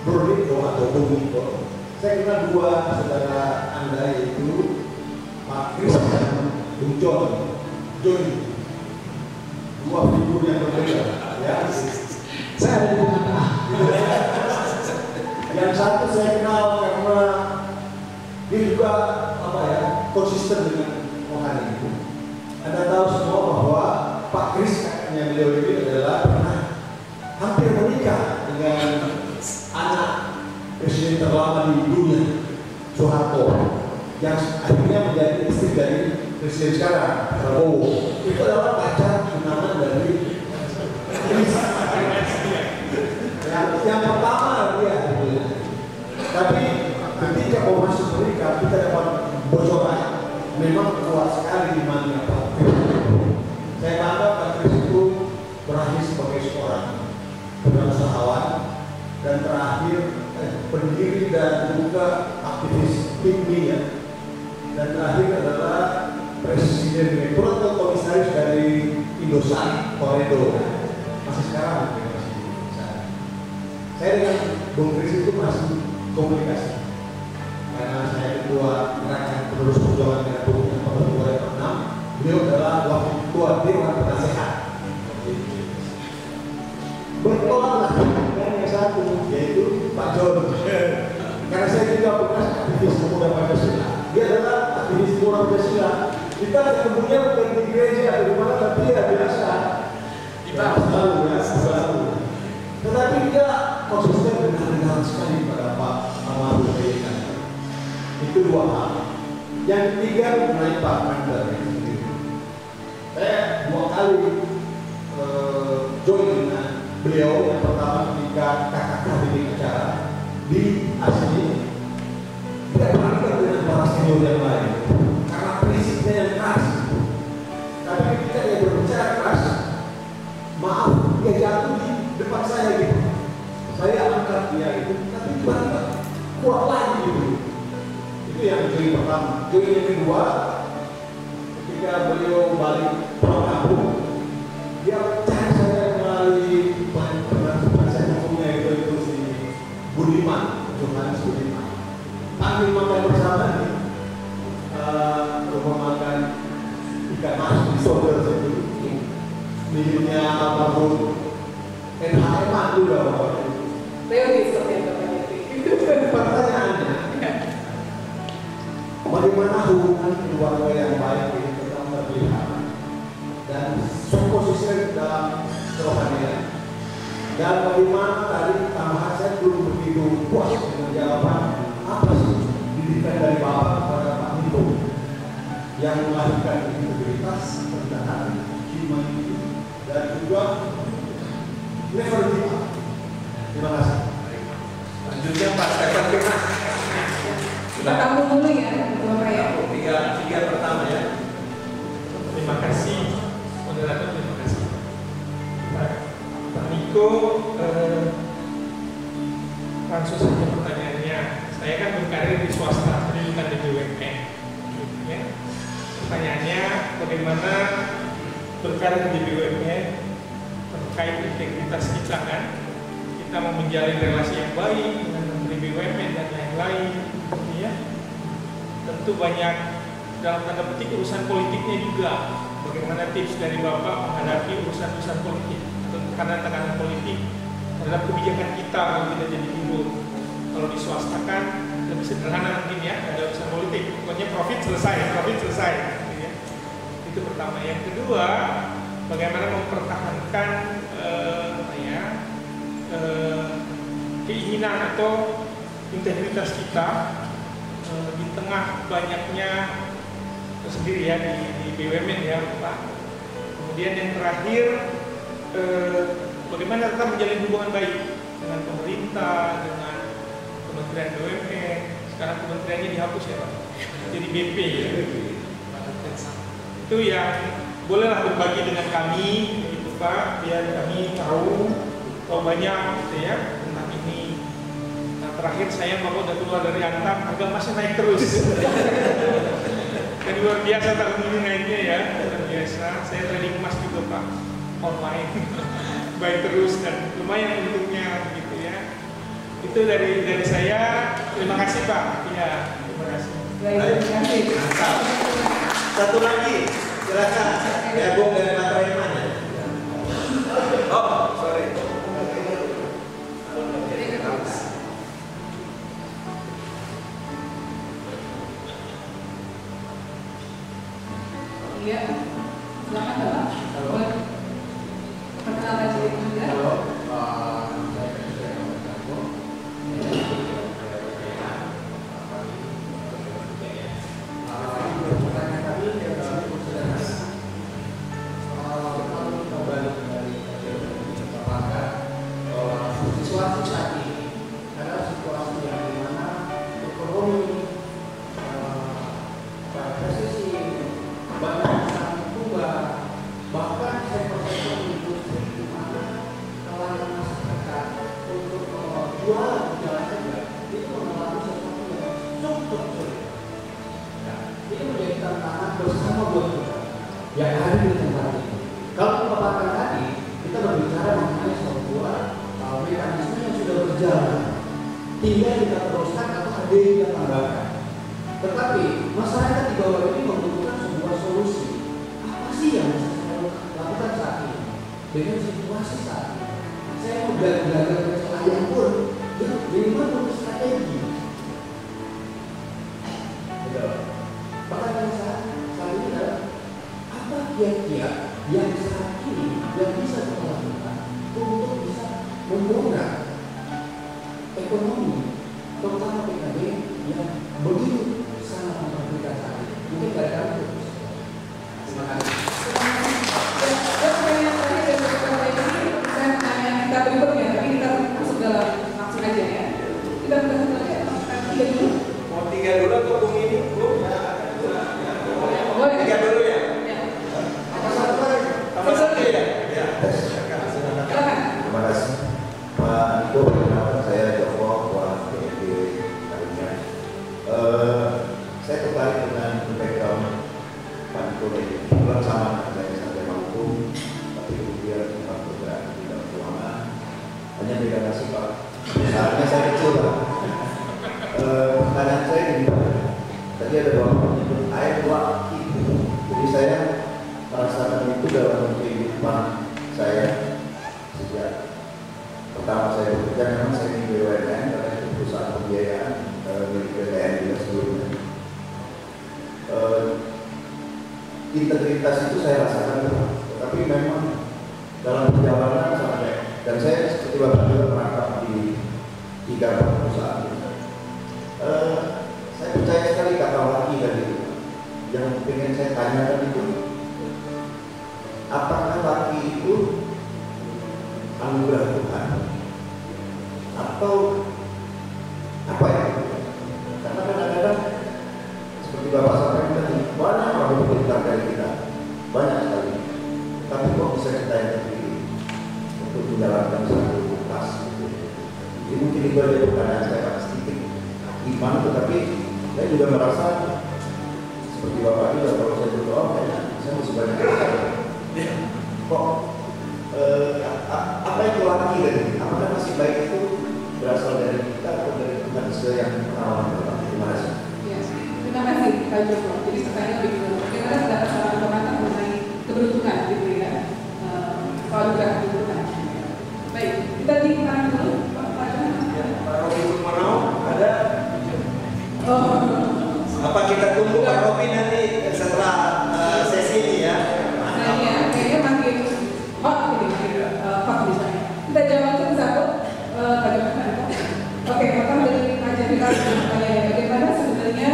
Bro Niko atau Bung Niko, saya kenal dua saudara Anda yaitu Pak Kris dan Bung John. Dua figur yang berbeda. Ya. Saya ada di tengah-tengah. Yang satu saya kenal karena dia juga konsisten dengan rohani itu. Anda tahu semua bahwa Pak Kris kakaknya beliau ini adalah pernah hampir menikah dengan anak presiden terlama di dunia, Soeharto, yang akhirnya menjadi istri dari presiden sekarang, Prabowo. Itu adalah pacar tunangan dari Kris. Yang pertama dia, tapi ketika mau masuk menikah kita dapat bocoran memang kuat sekali di mana Pak Kris. Saya bangga Pak Kris itu berakhir sebagai seorang pengusahawan dan terakhir pendiri dan juga aktivis PIMI ya. Dan terakhir adalah presiden direktur atau komisaris dari Indosat Koredo. Masih sekarang mungkin masih saya dengan Bung Kris itu masih komunikasi karena saya ketua gerakan penerus perjuangan dengan Bung yang pada 2006. Beliau adalah wakil ketua Dewan Penasehat. Bertolaklah dengan yang satu yaitu Pak John. Karena saya juga bekas aktivis pemuda Pancasila. Dia adalah aktivis pemuda Pancasila. Kita ketemunya bukan di gereja atau di mana, tapi ya biasa. Kita selalu. Tetapi dia konsisten benar-benar sekali pada Pak Ahmad Baikan. Itu dua hal. Yang ketiga mengenai Pak Mandar. Saya dua kali join dengan beliau. Yang pertama ketika kakak di acara di asli tidak berangkat dengan para senior yang lain karena prinsipnya yang keras. Tapi ketika dia berbicara keras, maaf dia jatuh di depan saya gitu. Saya angkat dia itu, tapi tiba-tiba kuat lagi gitu. Itu yang join pertama. Join yang kedua, ketika beliau balik pulang kampung, dia cari saya melalui pernah saya punya itu si Budiman, Johannes Budiman. Kami makan bersama di rumah makan ikan mas di Soder itu. Miliknya almarhum NHM juga bapak. Teori seperti apa Pak? Pertanyaannya, bagaimana hubungan keluarga yang baik ini tetap terlihat dan konsisten dalam kerohanian, dan bagaimana tadi tambahan saya belum begitu puas dengan jawaban apa sih didikan dari bapak kepada Pak Niko yang melahirkan integritas, kerendahan, humanity, dan juga never give up. Terima kasih. Lanjutnya Pak Stefan Firman. Kita tamu dulu ya, Bapak ya. Tiga pertama ya. Terima kasih, moderator, terima kasih. Pak Niko, langsung saja pertanyaannya. Saya kan berkarir di swasta, pendidikan di BUMN. Ya. Pertanyaannya, bagaimana berkarir di BUMN terkait integritas kita kan? Kita mau menjalin relasi yang baik dengan menteri BUMN dan lain-lain, ya. Tentu banyak dalam tanda petik urusan politiknya juga. Bagaimana tips dari Bapak menghadapi urusan-urusan politik atau tekanan-tekanan politik terhadap kebijakan kita kalau kita jadi guru. Kalau di swasta kan lebih sederhana mungkin ya, ada urusan politik. Pokoknya profit selesai, gitu ya. Itu pertama. Yang kedua, bagaimana mempertahankan keinginan atau integritas kita di tengah banyaknya sendiri ya di BUMN ya Pak. Kemudian yang terakhir, bagaimana tetap menjalin hubungan baik dengan pemerintah, dengan Kementerian BUMN. Sekarang kementeriannya dihapus ya Pak, jadi BP ya. Itu yang bolehlah berbagi dengan kami gitu Pak, biar kami tahu banyak gitu ya tentang ini. Nah terakhir saya mau udah keluar dari Antam, harga masih naik terus. Dan luar biasa tahun ini naiknya ya, luar biasa. Saya trading emas juga Pak, online. Baik terus dan lumayan untungnya gitu ya. Itu dari saya. Terima kasih Pak. Ya, terima kasih. Baik, terima kasih. Mantap. Satu lagi, silakan. Ya, Bung dari materai mana? Oh, sorry. Iya, silakan Bapak. Halo. Perkenalkan diri juga. Halo, saya Presiden Jago. Pertanyaan tadi adalah sederhana. Kalau kita balik dari Bapak bahwa situasi saat ini adalah situasi yang dimana ekonomi resesi banyak yang berubah, bahkan sektor-sektor industri di mana nelayan masyarakat untuk jual jalan saja itu mengalami sesuatu yang cukup sulit. Nah, ini menjadi tantangan bersama buat kita yang ada di tempat ini. Kalau paparan tadi kita berbicara mengenai sebuah mekanisme yang sudah berjalan, tinggal kita teruskan atau ada yang kita tambahkan. Tetapi masyarakat di bawah ini membutuhkan sebuah solusi. Apa sih yang bisa saya lakukan saat ini dengan situasi saat ini? Saya mau gagal ayam pun, ya minimal untuk strategi. Pertanyaan saya ini adalah apa kira-kira yang saat ini yang bisa kita lakukan untuk bisa mendongkrak ekonomi, terutama PKB yang begitu sangat memperhatikan saat ini. Mungkin tidak ada itu. Terima kasih. Kita berikutnya, tapi kita masuk dalam langsung aja ya. Kita bertanya lagi tiga dulu. Mau tiga dulu atau Bung ini? Bung? Boleh. Tiga dulu ya? Ya. Tambah satu ya? Ya. Silakan. Terima kasih Pak Niko. Perkenalkan saya Joko, Ketua DPD Karunia. Saya tertarik dengan background Pak Niko ini. Kebetulan sama saya sampai mampu, tapi kemudian Pak bergerak di bidang keuangan. Hanya beda nasib Pak. Saatnya saya kecil Pak. Pertanyaan saya ini, tadi ada Bapak menyebut air waktu. Jadi saya merasakan itu dalam kehidupan saya sejak pertama saya bekerja. Memang saya di BUMN karena itu perusahaan pembiayaan milik PTN juga sebelumnya. Integritas itu saya rasakan, tetapi memang dalam perjalanan sampai, dan saya seperti Bapak juga merangkap di 3 perusahaan. Saya percaya sekali kata Waki tadi, yang pengen tanyakan itu, apakah laki itu anugerah Tuhan atau apa ya? Karena kadang-kadang seperti Bapak sampaikan tadi, banyak orang yang berpikir dari kita, banyak sekali. Tapi kok bisa kita yang terpilih untuk menjalankan satu tugas itu? Jadi mungkin itu aja pertanyaan saya sedikit iman, tetapi saya juga merasa seperti Bapak juga, kalau saya berdoa kayaknya saya masih banyak kesalahan. Kok apa itu laki dari? Apakah masih baik itu berasal dari kita atau dari Tuhan yang pengalaman Bapak? Terima kasih. Ya, terima kasih Pak Joko. Jadi pertanyaan begitu. Bagaimana pendapat seorang pematang mengenai keberuntungan gitu ya? Kalau juga keberuntungan. Baik, kita dikenal dulu Pak Joko. Pak Robi Sukmono ada? Oh. Apa kita tunggu Pak Robi nanti setelah sesi ini ya? Nah ya, kayaknya makin hot gitu, hot misalnya. Kita jawab satu-satu. Bagaimana? Oke, pertama dari Pak Jeffrey bagaimana sebenarnya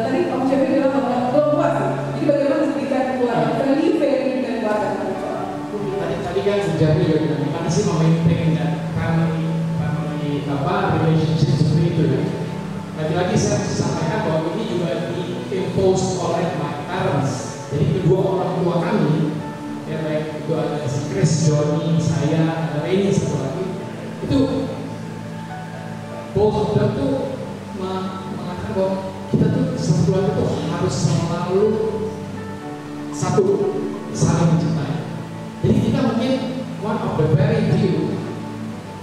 tadi Om Jeffrey bilang bahwa belum puas. Jadi bagaimana memberikan keluarga value dan keluarga? Tadi kan Jeffrey juga bilang gimana sih memaintain dan family relationship seperti itu ya. Lagi-lagi saya sampaikan bahwa ini juga diimpose oleh my parents. Jadi kedua orang tua kami, ya baik itu ada si Chris, Johnny, saya, ada Reni satu lagi, itu both of them tuh mengatakan bahwa kita tuh sebuah itu harus selalu satu, saling mencintai. Jadi kita mungkin one of the very few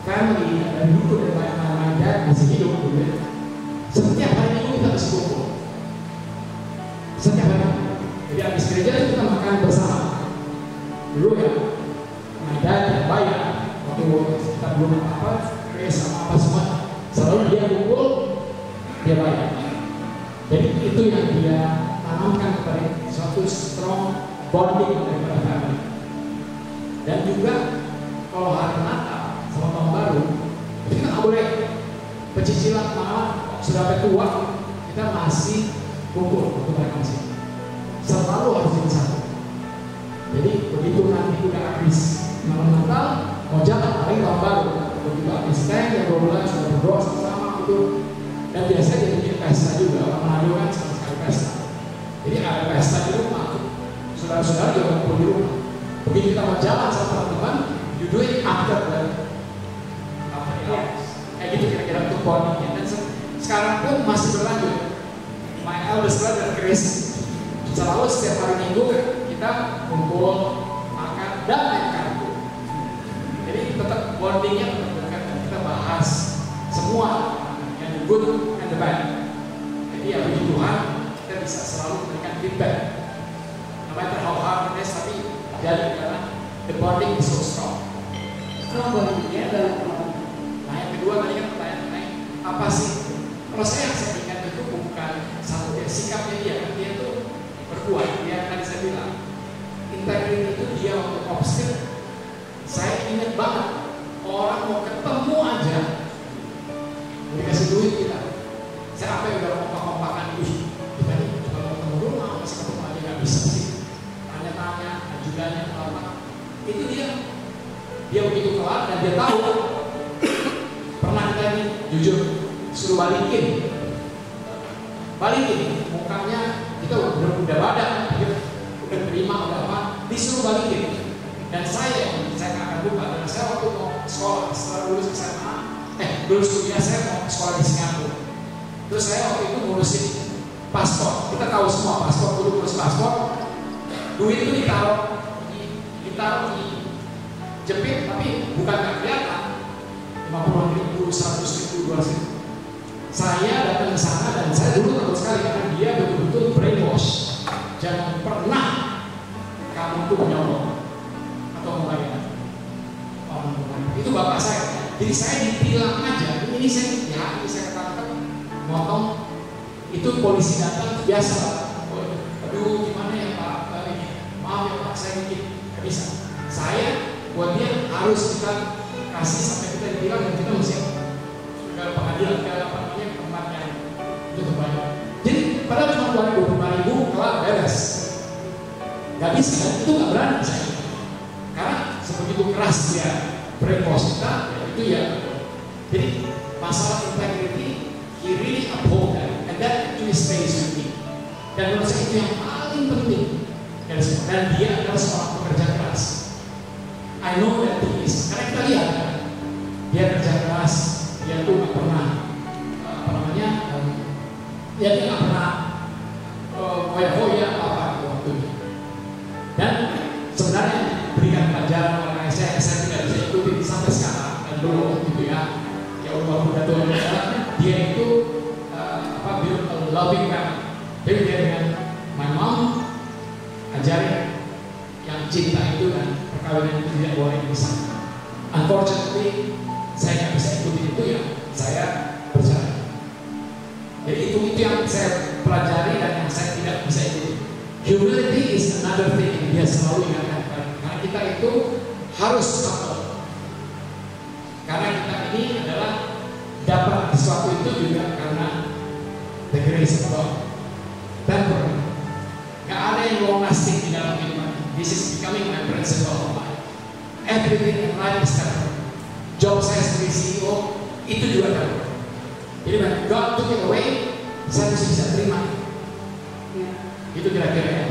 family dan dulu dari my dad masih hidup dulu ya. Setiap hari Minggu kita harus kumpul. Setiap hari. Jadi habis gereja kita makan bersama. Dulu ya, ada yang bayar. Waktu kita belum apa, race sama apa semua, selalu dia kumpul, dia bayar. Jadi itu yang dia tanamkan kepada suatu strong bonding dengan family. Dan juga kalau hari Natal sama tahun baru, kita nggak boleh pecicilan malam. Sudah sampai tua, kita masih kumpul untuk mereka masih selalu harus jadi satu. Jadi begitu nanti udah habis malam Natal, mau jalan hari tahun baru, begitu habis tank yang 2 bulan sudah berdoa sama gitu. Dan biasanya jadi bikin pesta juga, orang Manado kan sekali pesta. Jadi ada pesta di rumah, saudara-saudara juga kumpul di rumah. Begitu kita mau jalan sama teman-teman, you do it after the kayak gitu kira-kira untuk bonding. Dan sekarang pun masih berlanjut. My eldest brother Chris selalu setiap hari Minggu kita kumpul, makan, dan main kartu. Jadi tetap bondingnya tetap dekat dan kita bahas semua yang good and the bad. Jadi ya puji Tuhan kita bisa selalu memberikan feedback. No matter how hard it is, tapi jadi karena the bonding is so strong. Strong bonding ya dalam keluarga. Nah yang kedua tadi kan pertanyaan mengenai apa sih? Kalau saya yang saya ingat itu bukan satu ya, sikapnya dia tuh berbuat. Dia tadi saya bilang integrity itu dia untuk obstil. Saya ingat banget orang mau ketemu aja dikasih duit kita. Saya apa yang udah kompak-kompakan kita nih cuma mau ketemu rumah masih ketemu aja nggak bisa sih. Tanya-tanya, ajudannya apa? Itu dia begitu kelar dan dia tahu. Pernah kita ini jujur suruh balikin mukanya kita udah badan udah terima udah apa disuruh balikin dan saya akan lupa karena saya waktu mau sekolah setelah lulus SMA lulus kuliah saya mau sekolah di Singapura terus saya waktu itu ngurusin paspor. Kita tahu semua paspor dulu ngurus paspor duit itu ditaruh di jepit tapi bukan nggak kelihatan 50.000, 100.000, 200.000. Saya datang ke sana dan saya dulu takut sekali karena dia betul-betul brainwash. Jangan pernah kamu tuh menyolong atau membayar orang membayar. Itu bapak saya. Jadi saya ditilang aja. Ini saya di hati saya katakan motong itu polisi datang biasa. Aduh gimana ya Pak? Maaf ya Pak saya dikit nggak bisa. Saya buat dia harus kita kasih sampai kita ditilang dan kita mesti ke pengadilan ke apa namanya tempat yang itu terbayar. Jadi padahal cuma 25.000 kelar beres. Nggak bisa, itu nggak berani saya. Karena sebegitu keras dia brainwash kita, itu ya. Jadi masalah integrity, he really uphold that, and that actually stays with me. Dan menurut saya itu yang paling penting. Dan dia adalah seorang pekerja keras. I know that he is, karena kita lihat dia kerja keras, dia tuh nggak pernah dia nggak pernah hoya-hoya apa waktu itu. Dan sebenarnya berikan pelajaran oleh saya tidak bisa ikuti sampai sekarang. Dan dulu gitu ya walaupun Tuhan dia itu build a loving family. Jadi dia dengan my mom ajarin yang cinta itu dan perkawinan itu tidak boleh bisa. Unfortunately saya nggak bisa ikuti itu ya, saya bercerai. Jadi itu yang saya pelajari dan yang saya tidak bisa ikuti. Humility is another thing yang dia selalu ingatkan. Karena kita itu harus humble. Karena kita ini adalah dapat sesuatu itu juga karena the grace of God. Temporary. Gak ada yang long lasting di dalam kehidupan. This is becoming my principle of life. Everything in life is temporary. Job saya sebagai CEO itu juga temporary. Jadi when God took it away, saya mesti bisa terima. Itu kira-kira ya.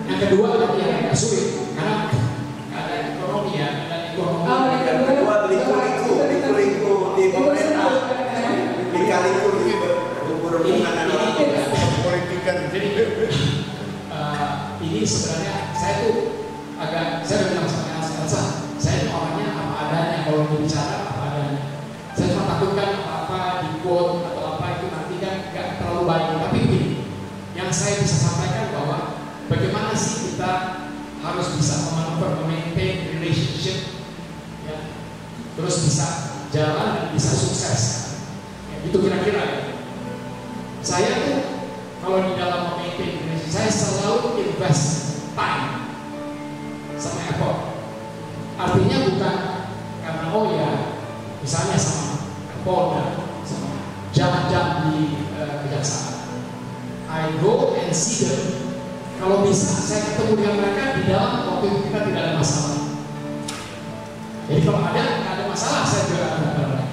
Yang kedua tadi yang agak sulit karena gak ada ekonomi ya, ada ekonomi. Yang kedua liku di pemerintah, liku di berhubungan politikan. Jadi ini sebenarnya saya tuh saya udah bilang sama Elsa, saya tuh orangnya apa adanya kalau mau bicara apa adanya. Saya cuma takutkan apa di quote atau apa itu nanti kan gak terlalu baik. Tapi begini, yang saya bisa sampaikan bahwa bagaimana sih kita harus bisa maintain relationship, ya, terus bisa jalan dan bisa sukses. Ya, itu kira-kira ya. Saya tuh kalau di dalam maintain relationship, saya selalu invest time sama effort. Artinya bukan karena ya misalnya sama Polda, sama jam-jam di kejaksaan. I go and see them. Kalau bisa saya ketemu dengan mereka di dalam waktu itu kita tidak ada masalah. Jadi kalau ada masalah saya juga akan datang mereka.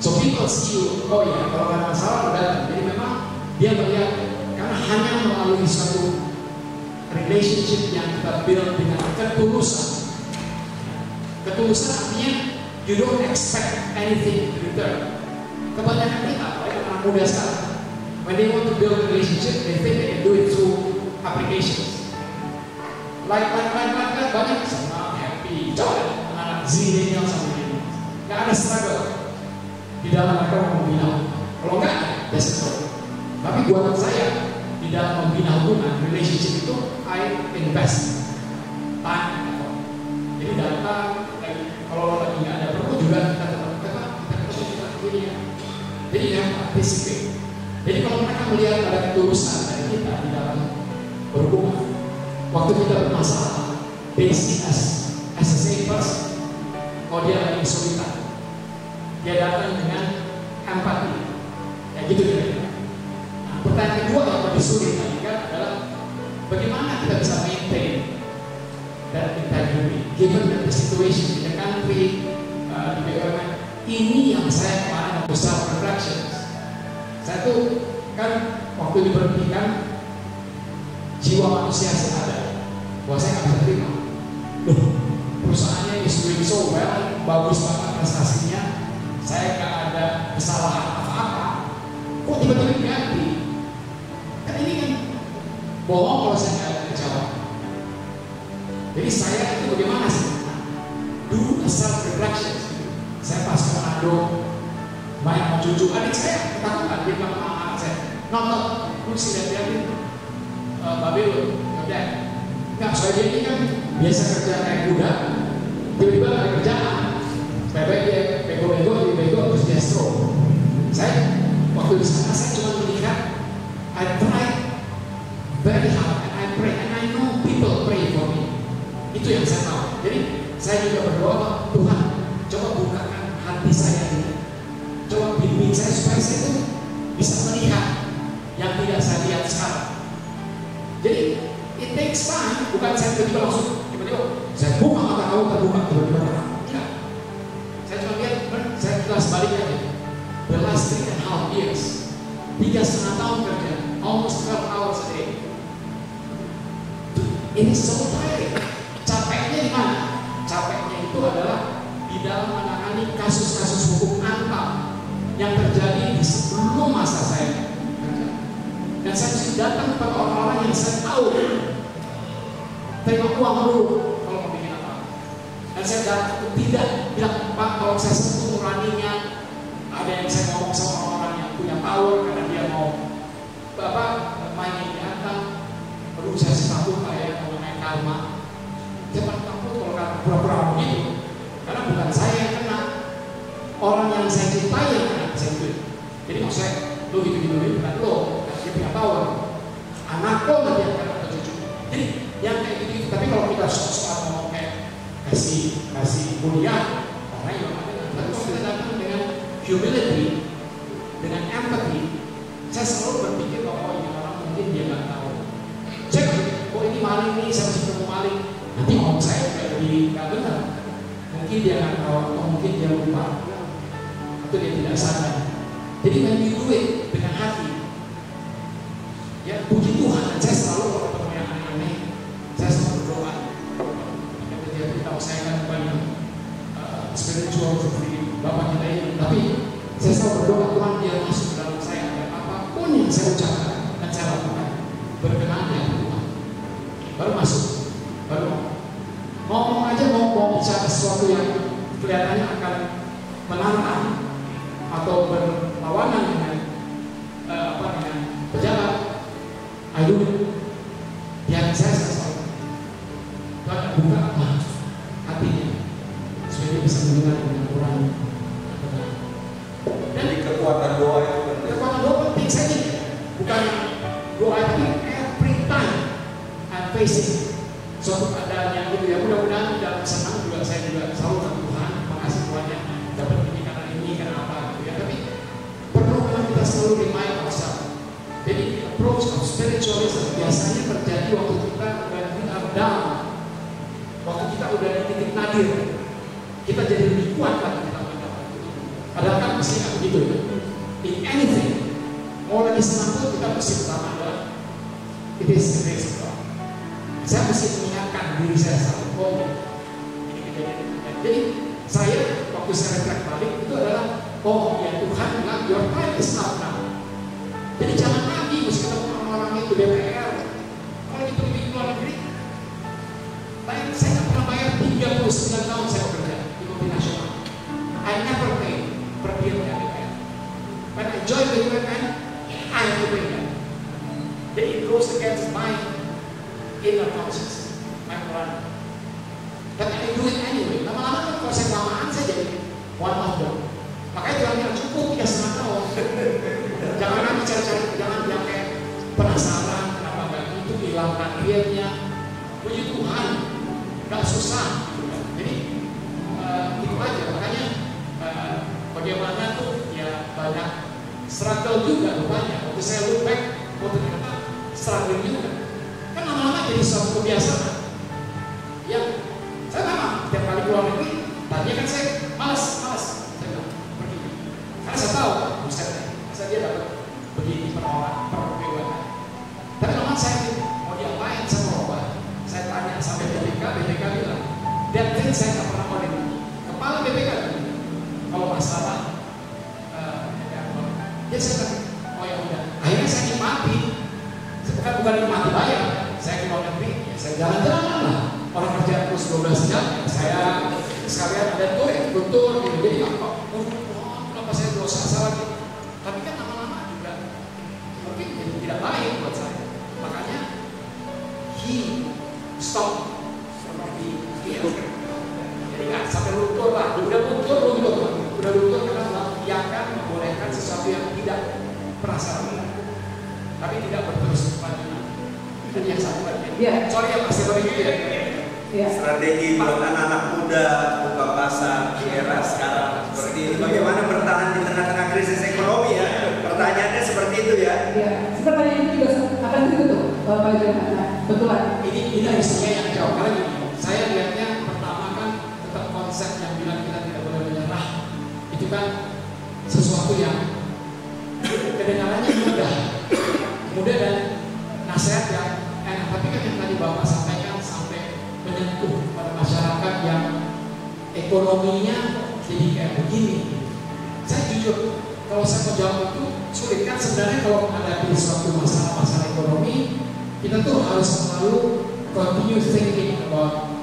So people see you, ya kalau ada masalah udah. Jadi memang dia melihat karena hanya melalui suatu relationship yang kita build dengan ketulusan. Ketulusan artinya you don't expect anything in return. Kebanyakan kita, apalagi anak muda sekarang, when they want to build a relationship, they think they can do it through applications. Like banyak sama happy, coba anak zilenial sama ini, nggak ada struggle di dalam mereka membina. Kalau nggak, that's it. Tapi buat saya di dalam membina hubungan relationship itu, I invest time. Jadi datang, kalau lagi nggak ada perlu juga kita ini ya. Jadi yang participate. Jadi kalau mereka melihat ada ketulusan dari kita di dalam berhubungan, waktu kita bermasalah, they see us as a safe person. Kalau dia lagi kesulitan, dia datang dengan empati. Ya gitu kira-kira. Nah, pertanyaan kedua yang lebih sulit tadi kan adalah bagaimana kita bisa maintain that integrity given the situation in the country, di BUMN. Ini yang saya kemarin waktu self reflection. Saya tuh kan waktu diberhentikan jiwa manusia sih ada. Bahwa saya nggak bisa terima. Loh, perusahaannya is doing so well, bagus banget prestasinya. Saya nggak ada kesalahan apa-apa. Kok tiba-tiba diganti? Kan ini kan bohong kalau saya nggak ada kejawab. Jadi saya itu bagaimana sih? Do a self reflection. Saya pas ke Manado, banyak mau cucu adik saya ketakutan dia bilang sama anak saya, nonton, lu sih lihat-liatin babe lu, nggak, nggak, soalnya ini kan biasa kerja kayak kuda, tiba-tiba ada kerjaan, baik-baik dia bego-bego, dia bego terus dia stroke. Saya waktu di sana saya cuma melihat, I try very hard and I pray and I know people pray for me. Itu yang saya tahu. Jadi saya juga berdoa, Tuhan, coba bukakan hati saya ini, coba bimbing saya supaya saya itu bisa melihat yang tidak saya lihat sekarang. Jadi It takes time, bukan saya tiba-tiba langsung saya buka mata kamu terbuka tiba-tiba terang. Enggak. Saya cuma lihat, saya jelas balik aja. The last 3.5 years, 3,5 tahun kerja, almost 12 hours a day. Ini so tiring. Capeknya di mana? Capeknya itu adalah di dalam menangani kasus-kasus hukum antam yang terjadi di sebelum masa saya kerja. Dan saya mesti datang kepada orang-orang yang saya tahu terima uang dulu kalau mau bikin apa. Dan saya datang tidak bilang, Pak, kalau saya sentuh nuraninya, ada yang saya ngomong sama orang-orang yang punya power karena dia mau Bapak mainin di atas, perlu saya takut kayak mengenai karma. Jangan takut kalau karena pura-pura begitu, karena bukan saya yang kena, orang yang saya cintai yang kena saya itu. Jadi maksud saya, lo gitu-gitu bukan lo, dia punya power. Anak lo nanti yang kena atau cucu. Jadi yang kayak gitu. Tapi kalau kita sok-sokan ngomong kayak kasih kuliah, orang yang ada. Tapi kalau kita datang dengan humility, dengan empathy, saya selalu berpikir bahwa ini orang mungkin dia nggak tahu. Saya berpikir, ini maling nih, saya mesti ketemu maling. Nanti ngomong saya kayak lebih nggak benar. Mungkin dia nggak tahu, atau mungkin dia lupa, atau dia tidak sadar. Jadi when you do it dengan hati, ya puji Tuhan. Dan saya selalu kalau ketemu yang aneh-aneh, saya selalu berdoa. Dia beritahu saya kan bukan spiritual seperti Bapak kita ini, tapi saya selalu berdoa Tuhan dia masuk ke dalam saya dan apapun yang saya ucapkan dan saya lakukan berkenan dengan Tuhan. Baru masuk, baru ngomong aja mau bicara sesuatu yang kelihatannya akan menantang atau berlawanan dengan dengan pejabat. Ayo, yang saya selalu Tuhan buka apa hatinya supaya dia bisa mendengar dengan Quran. Dan kekuatan doa itu kekuatan doa penting saja, bukan doa tapi every time I'm facing suatu keadaan yang gitu ya. Mudah-mudahan tidak senang juga, saya juga selalu dengan Tuhan, makasih Tuhan ya dapat ini karena apa gitu ya. Tapi perlu memang kita selalu remind ourselves. Jadi approach of spiritualism biasanya terjadi waktu kita udah down, waktu kita udah di titik nadir, kita jadi lebih kuat lagi kita mendapat. Padahal kan mesti nggak begitu ya. In anything, mau lagi senang pun kita mesti pertama adalah it is the grace of God. Saya mesti mengingatkan diri saya selalu, oh ini kejadian. Jadi saya waktu saya reflect balik itu adalah, oh ya Tuhan bilang your time is up now. Jadi jangan lagi mesti ketemu orang-orang itu DPR. Kalau itu di luar negeri, saya nggak pernah bayar 39 tahun saya bekerja di multinasional. I never pay per diem DPR. When I join the UN, I have to pay that. Jadi it goes against my inner conscience, my moral. Tapi I do it anyway. Lama-lama kan kalau saya kelamaan saya jadi one of them. Makanya jangan bilang cukup 3,5 tahun. Jangan nanti cari-cari, jangan yang kayak penasaran kenapa nggak itu hilangkan dietnya. Puji Tuhan, nggak susah. Jadi itu aja. Makanya bagaimana tuh ya banyak struggle juga banyak. Waktu saya look back, ternyata struggle juga. Kan lama-lama jadi suatu kebiasaan. Yang saya memang setiap kali keluar negeri, tadinya kan saya malas, saya bilang pergi. Karena saya tahu, saya dia dapat begini per-BUMN. Tapi lama saya mau diapain, saya mau ubah. Saya tanya sampai BPK bilang, dan saya nggak pernah mau dengar. Kepala BPK kalau masalah dia saya bilang, oh ya udah. Akhirnya saya nikmati, bukan nikmati bayar. Saya ke luar negeri, ya saya jalan-jalan lah. Orang kerja terus 12 jam, saya sekalian ada tutur gitu. Jadi kenapa saya dosa salah gitu. Tapi kan lama-lama juga mungkin jadi tidak baik buat saya. Makanya stop seperti dia. Jadi nggak sampai luntur lah. Udah luntur karena mengiyakan, membolehkan sesuatu yang tidak perasaan, tapi tidak berterus kelanjutan. Itu yang satu lagi. Sorry ya masih begitu ya. Strategi buat anak-anak muda buka pasar di era sekarang seperti ini. Bagaimana bertahan di tengah-tengah krisis ekonomi ya? Pertanyaannya seperti itu ya. Iya, pertanyaan itu juga akan begitu tuh, Pak Johan. Kebetulan. Ini dari saya yang jauh, karena gini, saya lihatnya pertama kan tetap konsep yang bilang kita tidak boleh menyerah. Itu kan sesuatu yang kedengarannya mudah dan nasihat yang enak. Tapi kan yang tadi Bapak sampaikan sampai menyentuh pada masyarakat yang ekonominya jadi kayak begini. Saya jujur, kalau saya mau jawab itu sulit kan sebenarnya. Kalau menghadapi suatu masalah ekonomi, kita tuh harus selalu continue thinking about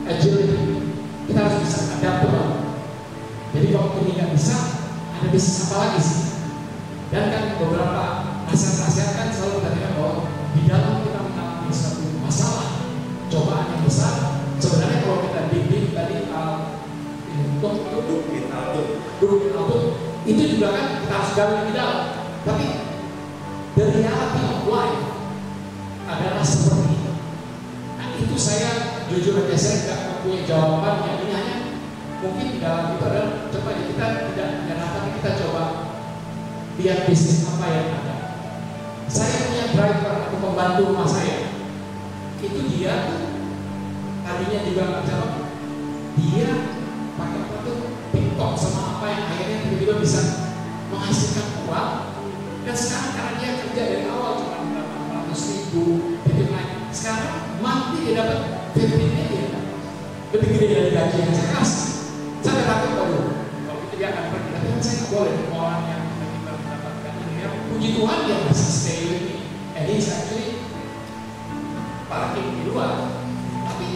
agility. Kita harus bisa adaptable. Jadi kalau ini nggak bisa, ada bisnis apa lagi sih? Dan kan beberapa nasihat-nasihat kan selalu katakan bahwa di dalam kita mengalami suatu masalah, cobaan yang besar, sebenarnya kalau kita dig tadi itu juga kan kita harus gali di dalam. Tapi the reality of life adalah seperti itu. Nah itu saya jujur aja saya nggak punya jawabannya. Ini hanya mungkin di dalam itu adalah coba kita tidak menyerah, tapi kita coba lihat bisnis apa yang ada. Saya punya driver atau pembantu rumah saya. Itu dia tadinya juga nggak jawab. Dia pakai apa tuh TikTok sama apa yang akhirnya tiba-tiba bisa menghasilkan uang. Dan sekarang karena dia kerja dari awal cuma berapa ratus ribu, itu naik. Sekarang mati dia dapat 15 million, lebih gede dari gaji yang saya kasih. Saya takut kalau itu dia akan pergi. Tapi saya nggak boleh orang yang tiba-tiba mendapatkan ini. Ya, puji Tuhan dia masih stay with me. And he's actually parking di luar. Tapi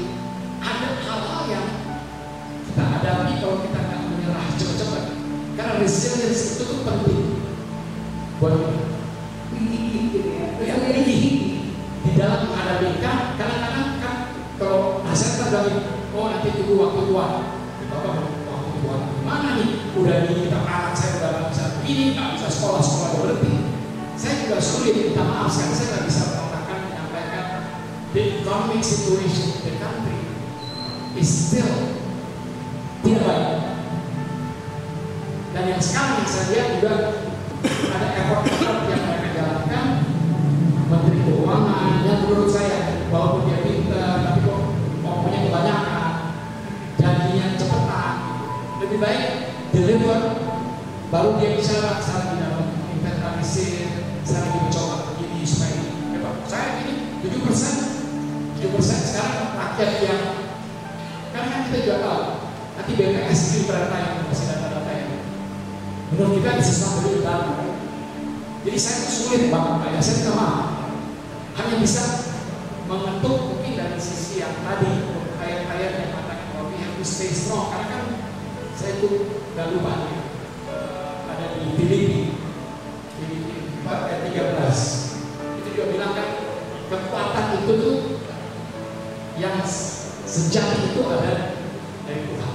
ada hal-hal yang kita hadapi kalau kita nggak menyerah cepat-cepat. Karena resilience itu tuh penting buat kita. Di dalam menghadapi kan kadang-kadang kan kalau nasihat kan oh nanti tunggu waktu tua. Bapak waktu tua mana nih? Udah nih kita anak saya udah nggak bisa begini, nggak bisa sekolah berhenti. Saya juga sulit minta maaf sekarang saya nggak bisa menyampaikan the economic situation in the country is still tidak baik. Dan yang sekarang yang saya lihat juga ada effort yang mereka jalankan. Menteri Keuangan yang menurut saya walaupun dia pintar tapi kok punya kebanyakan, janjinya cepetan, lebih baik deliver baru dia bicara. Saya di dalam inventarisir, saya lagi mencoba begini supaya hebat. Saya ini 7% sekarang rakyat yang kan kita juga tahu nanti BPS ini berapa yang masih data-data yang menurut kita sesuatu yang baru. Jadi saya itu sulit banget ya, saya tidak maaf. Hanya bisa mengetuk mungkin dari sisi yang tadi ayat-ayat yang mengatakan bahwa we have to stay strong. Karena kan saya itu gak lupa nih, ada di Filipi 4 ayat 13 itu juga bilang kan kekuatan itu tuh yang sejati itu ada dari Tuhan.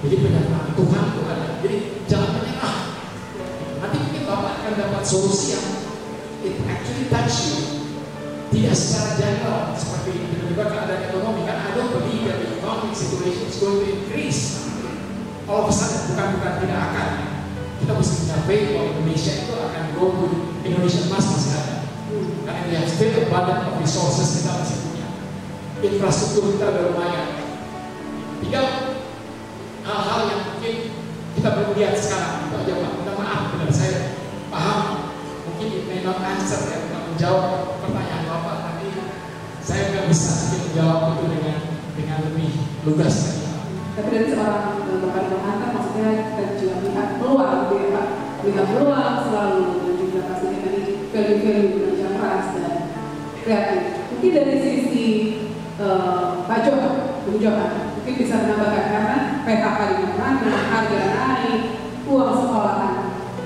Jadi pernyataan Tuhan itu ada. Jadi jangan menyerah. Nanti mungkin Bapak akan dapat solusi yang it actually touch you. Tidak secara general seperti tiba-tiba keadaan ekonomi kan I don't believe that the economic situation is going to increase. Kalau besar bukan tidak akan. Kita mesti punya faith bahwa Indonesia itu akan go to Indonesia emas masih ada. Karena we have still abundant of resources, kita masih punya. Infrastruktur kita udah lumayan. Tinggal hal-hal yang mungkin kita belum lihat sekarang. Itu aja Pak. Minta maaf benar saya paham. Mungkin it may not answer ya, menjawab pertanyaan Bapak, tapi saya nggak bisa menjawab itu dengan lebih lugas tadi. Tapi dari seorang Bapak pengantar, maksudnya kita juga melihat peluang, gitu ya Pak, melihat peluang selalu dan juga pastinya tadi value-value kerja keras dan kreatif. Mungkin dari sisi Pak Johan, mungkin bisa menambahkan karena PHK di mana-mana, harga naik, uang sekolahan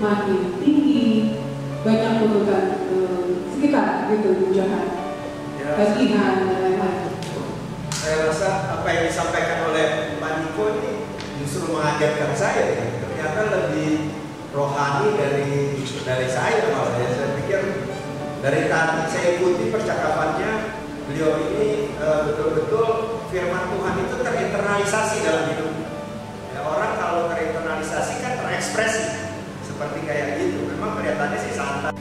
makin tinggi, banyak tuntutan sekitar gitu Johan, tagihan dan lain-lain. Saya rasa apa yang disampaikan oleh Pak Niko ini justru mengagetkan saya ya. Ternyata lebih rohani dari saya malah ya. Saya pikir dari tadi saya ikuti percakapannya, beliau ini betul-betul firman Tuhan itu terinternalisasi dalam hidup. Ya, orang kalau terinternalisasi kan terekspresi seperti kayak gitu. Memang kelihatannya sih santai.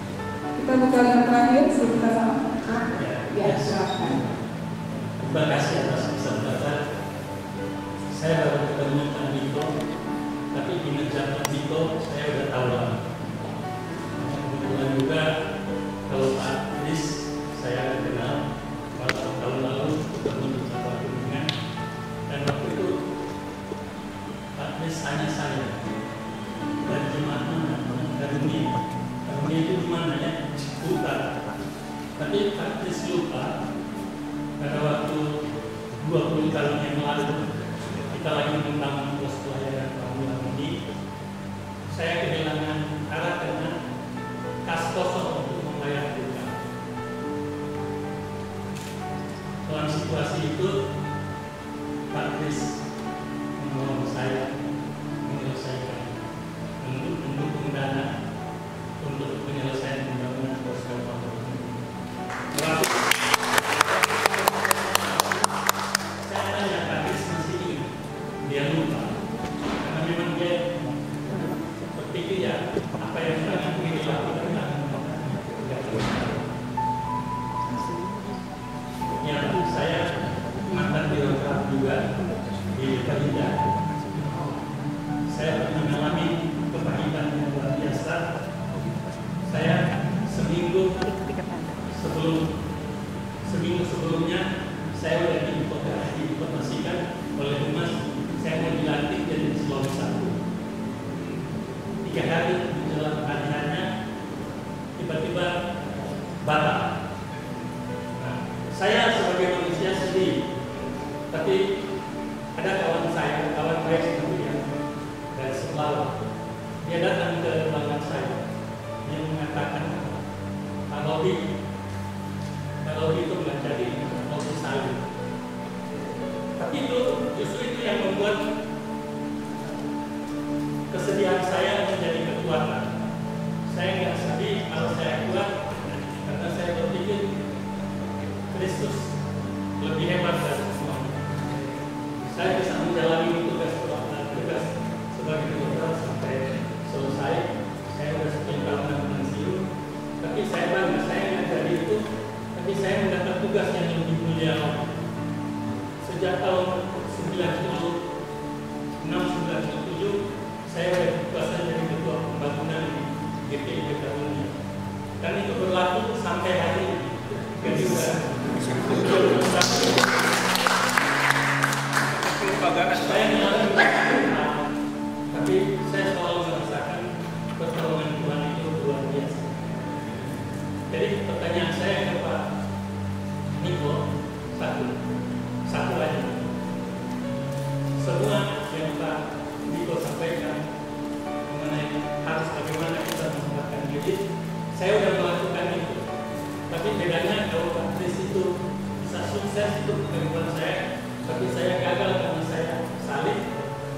Kita buka yang terakhir sebelum kita sama. Ya, saya baru ketemu Pak Niko, tapi kinerja Pak Niko saya udah tahu lama. Kebetulan juga kalau Pak Adis saya kenal tahun lalu ketemu di Jawa Kuningan, dan waktu itu Pak Adis tanya saya dari jemaat mana, dari ini itu di mana ya? Lupa. Tapi Pak Adis lupa pada waktu 20 tahun yang lalu kita lagi membangun pos pelayanan pelabuhan ini, saya kehilangan arah karena kas kosong untuk membayar duka. Dalam situasi itu, Pak Kris menolong saya menyelesaikan, mendukung dana untuk penyelesaian pembangunan pos pelabuhan ini. Dia lupa, karena memang dia berpikir ya apa yang sangat ingin dilakukan ya. Saya mantan birokrat juga di Perinda. Saya pernah mengalami kepahitan yang luar biasa. Saya seminggu sebelumnya saya sudah diinformasikan oleh Humas saya mau dilantik jadi Sulawesi 1. 3 hari menjelang panggilannya tiba-tiba batal. Nah, saya sebagai manusia sedih, tapi ada kawan baik seperti yang dari sebelah, dia datang ke ruangan saya, dia mengatakan kalau itu nggak jadi mau disalin. Tapi justru itu yang membuat kesedihan saya menjadi kekuatan. Saya nggak sedih kalau saya kuat, karena saya berpikir Kristus lebih hebat dari semua. Saya bisa menjalani tugas sebagai dokter sampai selesai. Saya sudah sekian tahun pensiun, tapi saya bangga saya nggak jadi itu, tapi saya mendapat tugas yang lebih mulia. Sejak tahun 1997 saya berkuasa jadi ketua pembangunan di GPI Catalunya, dan itu berlaku sampai hari ini. Jadi saya melalui, tapi saya selalu merasakan pertolongan Tuhan itu luar biasa. Jadi pertanyaan saya ke Pak Niko satu aja. Semua yang Pak Niko sampaikan mengenai harus bagaimana kita mengembangkan diri, saya sudah melakukan itu. Tapi bedanya kalau Pak Kris itu bisa sukses itu bukan saya, tapi saya gagal karena saya salib.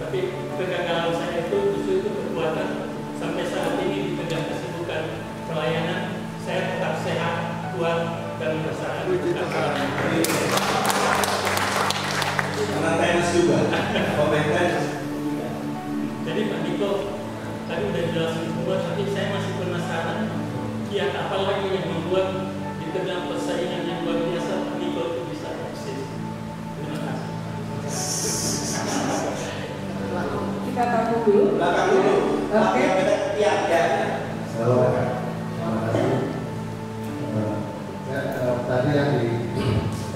Tapi kegagalan saya itu justru itu kekuatan sampai saat ini di tengah kesibukan pelayanan saya tetap sehat, kuat dan merasakan kegagalan. Karena tenis juga, pemain tenis. Jadi Pak Niko tadi udah jelasin semua, tapi saya masih penasaran kiat apa lagi yang membuat di tengah persaingan yang luar biasa Pak Niko itu bisa eksis. Terima kasih. Kita tahu dulu. Belakang dulu. Oke. Ya. Halo, terima kasih. Tadi saya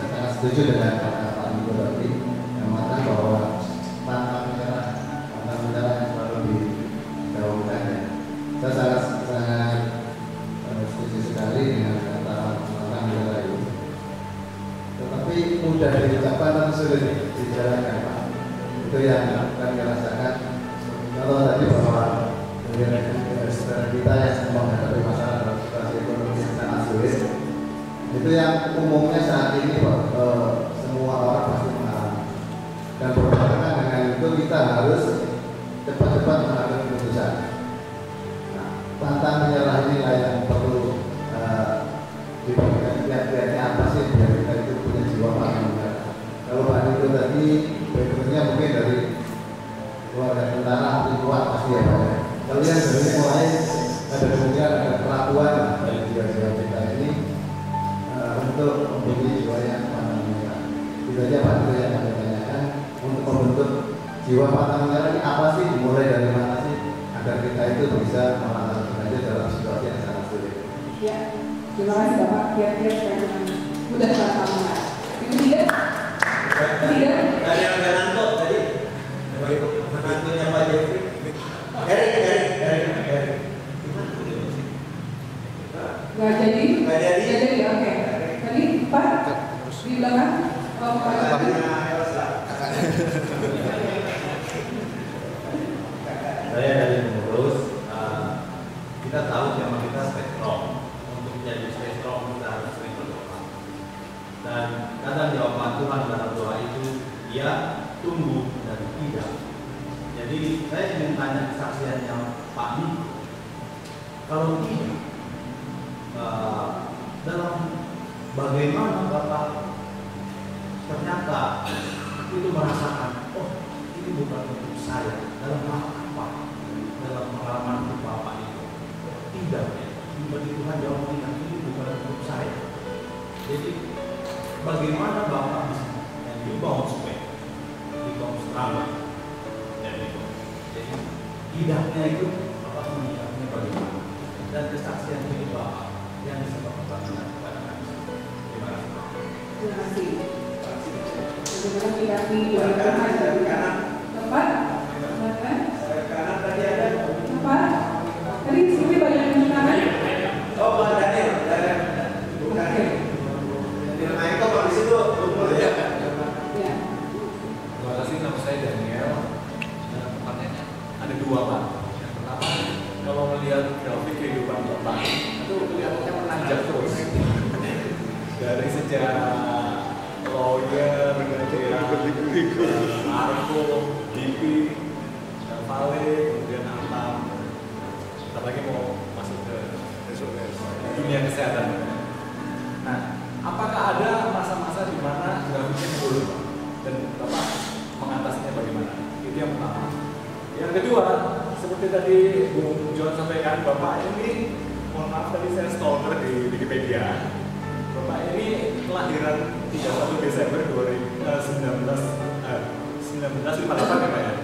sangat setuju dengan kata Pak Niko tadi yang mengatakan bahwa pantang menyerah yang selalu didahulukan. Saya sangat setuju sekali dengan kata pantang menyerah itu. Tetapi mudah diucapkan dan sulit dijalankan, Pak. Itu yang kami rasakan. Kalau tadi bahwa saudara kita yang menghadapi masalah dalam situasi ekonomi yang sangat sulit, itu yang umumnya saat ini semua orang pasti mengalami. Dan berbarengan dengan itu kita harus cepat-cepat mengambil keputusan. Nah, pantang menyerah inilah yang perlu dibagikan pihak-pihaknya apa sih biar kita itu punya jiwa pantang menyerah. Kalau Pak Niko tadi backgroundnya mungkin dari keluarga tentara api kuat pasti ya Pak. Kalian dari mulai ada kemungkinan ada perlakuan dari jiwa-jiwa kita ini untuk memiliki jiwa yang pantang menyerah. Itu saja Pak Niko yang kami tanyakan. untuk membentuk jiwa Pantang Merah ini apa sih, dimulai dari mana sih agar kita itu bisa memantau kinerja dalam situasi yang sangat sulit. Ya, terima kasih Bapak. Kira-kira mudah Pak. Itu tidak? Tidak? Dari yang Gananto tadi, menantunya Pak Jeffrey. Dari. Nggak jadi? Nggak jadi. Oke. Tadi Pak di belakang. Oh, Pak. Saya dari pengurus. Kita tahu memang kita stay strong. Untuk menjadi stay strong kita harus sering berdoa. Dan kadang jawaban Tuhan dalam doa itu ya tunggu dan tidak. Jadi saya ingin tanya kesaksiannya Pak Niko. Kalau tidak, dalam bagaimana Bapak ternyata itu merasakan, oh ini bukan untuk saya, dalam apa, dalam pengalaman Bapak itu tidak ya, bagi Tuhan jawab tidak, ini bukan untuk saya. Jadi bagaimana Bapak bisa dibounce back, dibounce lama dan itu, jadi tidaknya itu Bapak mengingatnya bagaimana dan kesaksian ini Bapak yang bisa Bapak lakukan kepada kami. Terima kasih. Terima kasih. Bagaimana kira-kira dari kanan? Tempat? Kanan tadi ada. Tempat? Tadi seperti banyak yang kanan. Oh, Pak Daniel. Bukan. Nah, itu kalau di situ ya. Ya. Terima kasih, nama saya Daniel. Pertanyaannya ada dua Pak. Yang pertama, kalau melihat grafik kehidupan Bapak itu kelihatannya menanjak terus. Dari sejarah lawyer, Arko, DP, Vale, kemudian Antam, kita lagi mau masuk ke dunia kesehatan. Nah, apakah ada masa-masa di mana grafiknya turun dan Bapak mengatasinya bagaimana? Itu yang pertama. Yang kedua, seperti tadi Bung John sampaikan, Bapak ini, mohon maaf tadi saya stalker di Wikipedia. Bapak ini kelahiran 31 Desember 1958 ya Pak ya?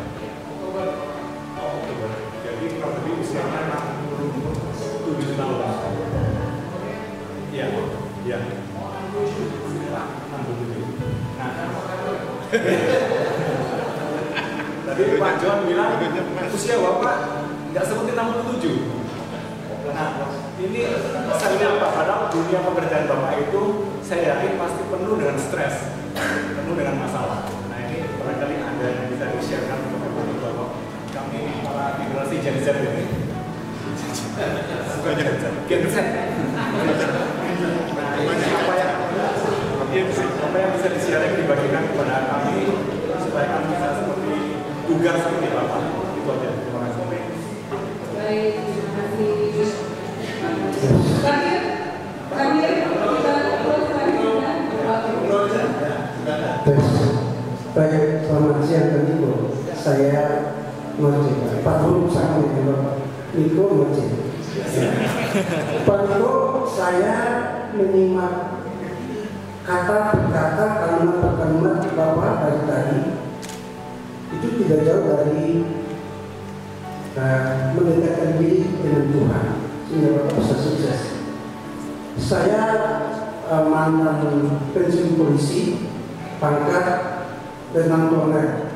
Oktober. Jadi kurang lebih usianya 67 tahun. Iya, iya. 67. Nah, tadi Pak John bilang usia Bapak nggak seperti 67. Nah, ini misalnya apa? Padahal dunia pekerjaan Bapak itu saya yakin pasti penuh dengan stres, penuh dengan masalah. Nah, ini barangkali ada yang bisa di-share-kan kepada Bapak. Kami para generasi Gen Z ini, bukan Gen Z. Nah, ini apa yang bisa di-share dibagikan kepada kami supaya kami bisa seperti tugas seperti Bapak. Itu aja. Terima kasih. Baik, terima kasih. Terakhir, kita close lagi Baik, selamat siang Pak Niko. Saya Marcin. Pak Guru sama dengan Bapak Niko Marcin. Pak Niko, saya menyimak kata per kata, kalimat per kalimat Bapak dari tadi itu tidak jauh dari mendekatkan diri dengan Tuhan sehingga Bapak bisa sukses. Saya mantan pensiun polisi, pangkat Letnan Kolonel,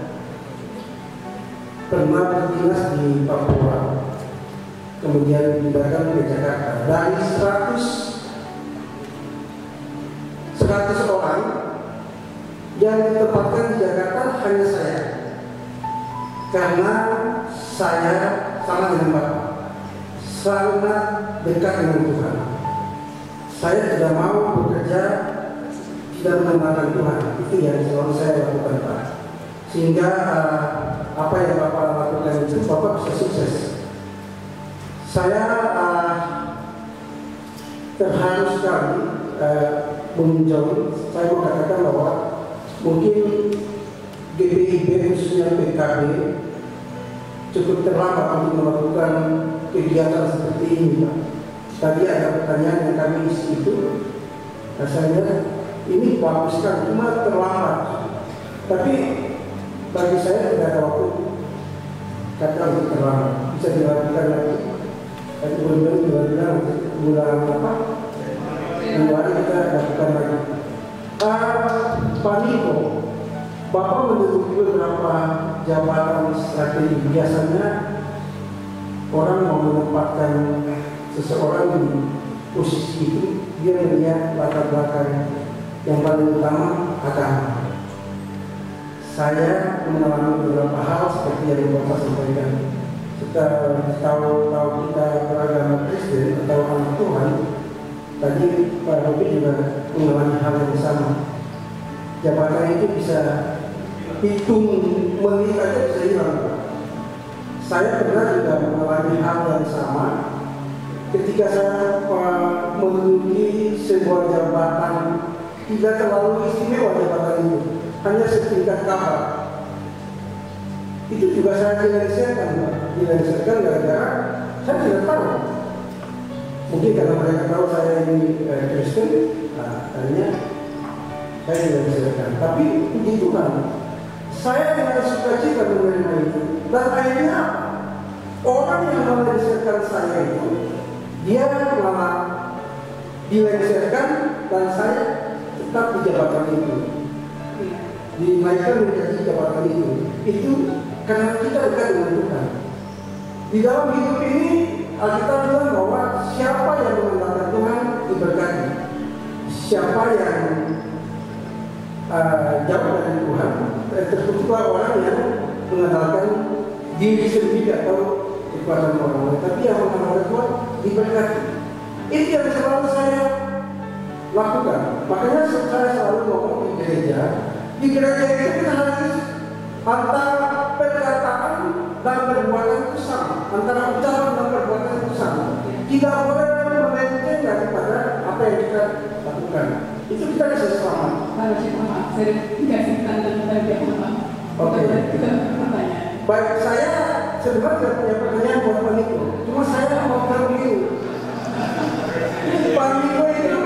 pernah berdinas di Papua, kemudian dipindahkan ke Jakarta. Dari 100 orang yang ditempatkan di Jakarta hanya saya, karena saya sama dengan Bapak, sangat dekat dengan Tuhan. Saya tidak mau bekerja tidak mengenalkan Tuhan. Itu yang selalu saya lakukan Pak. Sehingga apa yang Bapak lakukan itu Bapak bisa sukses. Saya terharu sekali Bung John. Saya mau katakan bahwa mungkin GPIB khususnya PKB cukup terlambat untuk melakukan kegiatan seperti ini Pak. Tadi ada pertanyaan yang kami isi itu, saya lihat ini bagus kan, cuma terlambat. Tapi bagi saya tidak ada waktu kata untuk terlambat, bisa dilakukan lagi. Tapi bulan apa? Januari kita lakukan lagi. Pak Niko, Bapak menduduki beberapa jabatan strategi. Biasanya orang mau menempatkan seseorang di posisi itu, dia melihat latar belakang yang paling utama agama. Saya mengalami beberapa hal seperti yang Bapak sampaikan. Tahu kita beragama Kristen atau anak Tuhan. Tadi Pak Robi juga mengalami hal yang sama. Jabatan itu bisa hitung menit aja bisa hilang. Saya pernah juga mengalami hal yang sama ketika saya menduduki sebuah jabatan tidak terlalu istimewa jabatan itu, hanya setingkat kabar. Itu juga saya dilengsarkan gara-gara saya tidak tahu. Mungkin karena mereka tahu saya ini Kristen, akhirnya saya dilengsarkan. Tapi begitu kan, saya dengan sukacita menerima itu. Dan akhirnya orang yang melengsarkan saya itu, dia malah dilengsarkan dan saya tetap di jabatan itu, dinaikkan menjadi jabatan itu. Itu karena kita dekat dengan Tuhan. Di dalam hidup ini Alkitab bilang bahwa siapa yang mengandalkan Tuhan diberkati. Siapa yang jauh dari Tuhan, terkutuklah orang yang mengandalkan diri sendiri atau kekuatan orang lain. Tapi yang mengandalkan Tuhan diberkati. Itu yang selalu saya lakukan. Makanya saya selalu ngomong di gereja. Di gereja itu kita harus antara perkataan dan perbuatan itu sama, antara ucapan dan perbuatan itu sama. Tidak boleh melenceng daripada apa yang kita lakukan. Itu kita bisa selamat. Saya dikasih tanda tanda. Oke. Baik, saya sebenarnya punya pertanyaan buat Pak Niko. Cuma saya mau tahu dulu. Pak Niko itu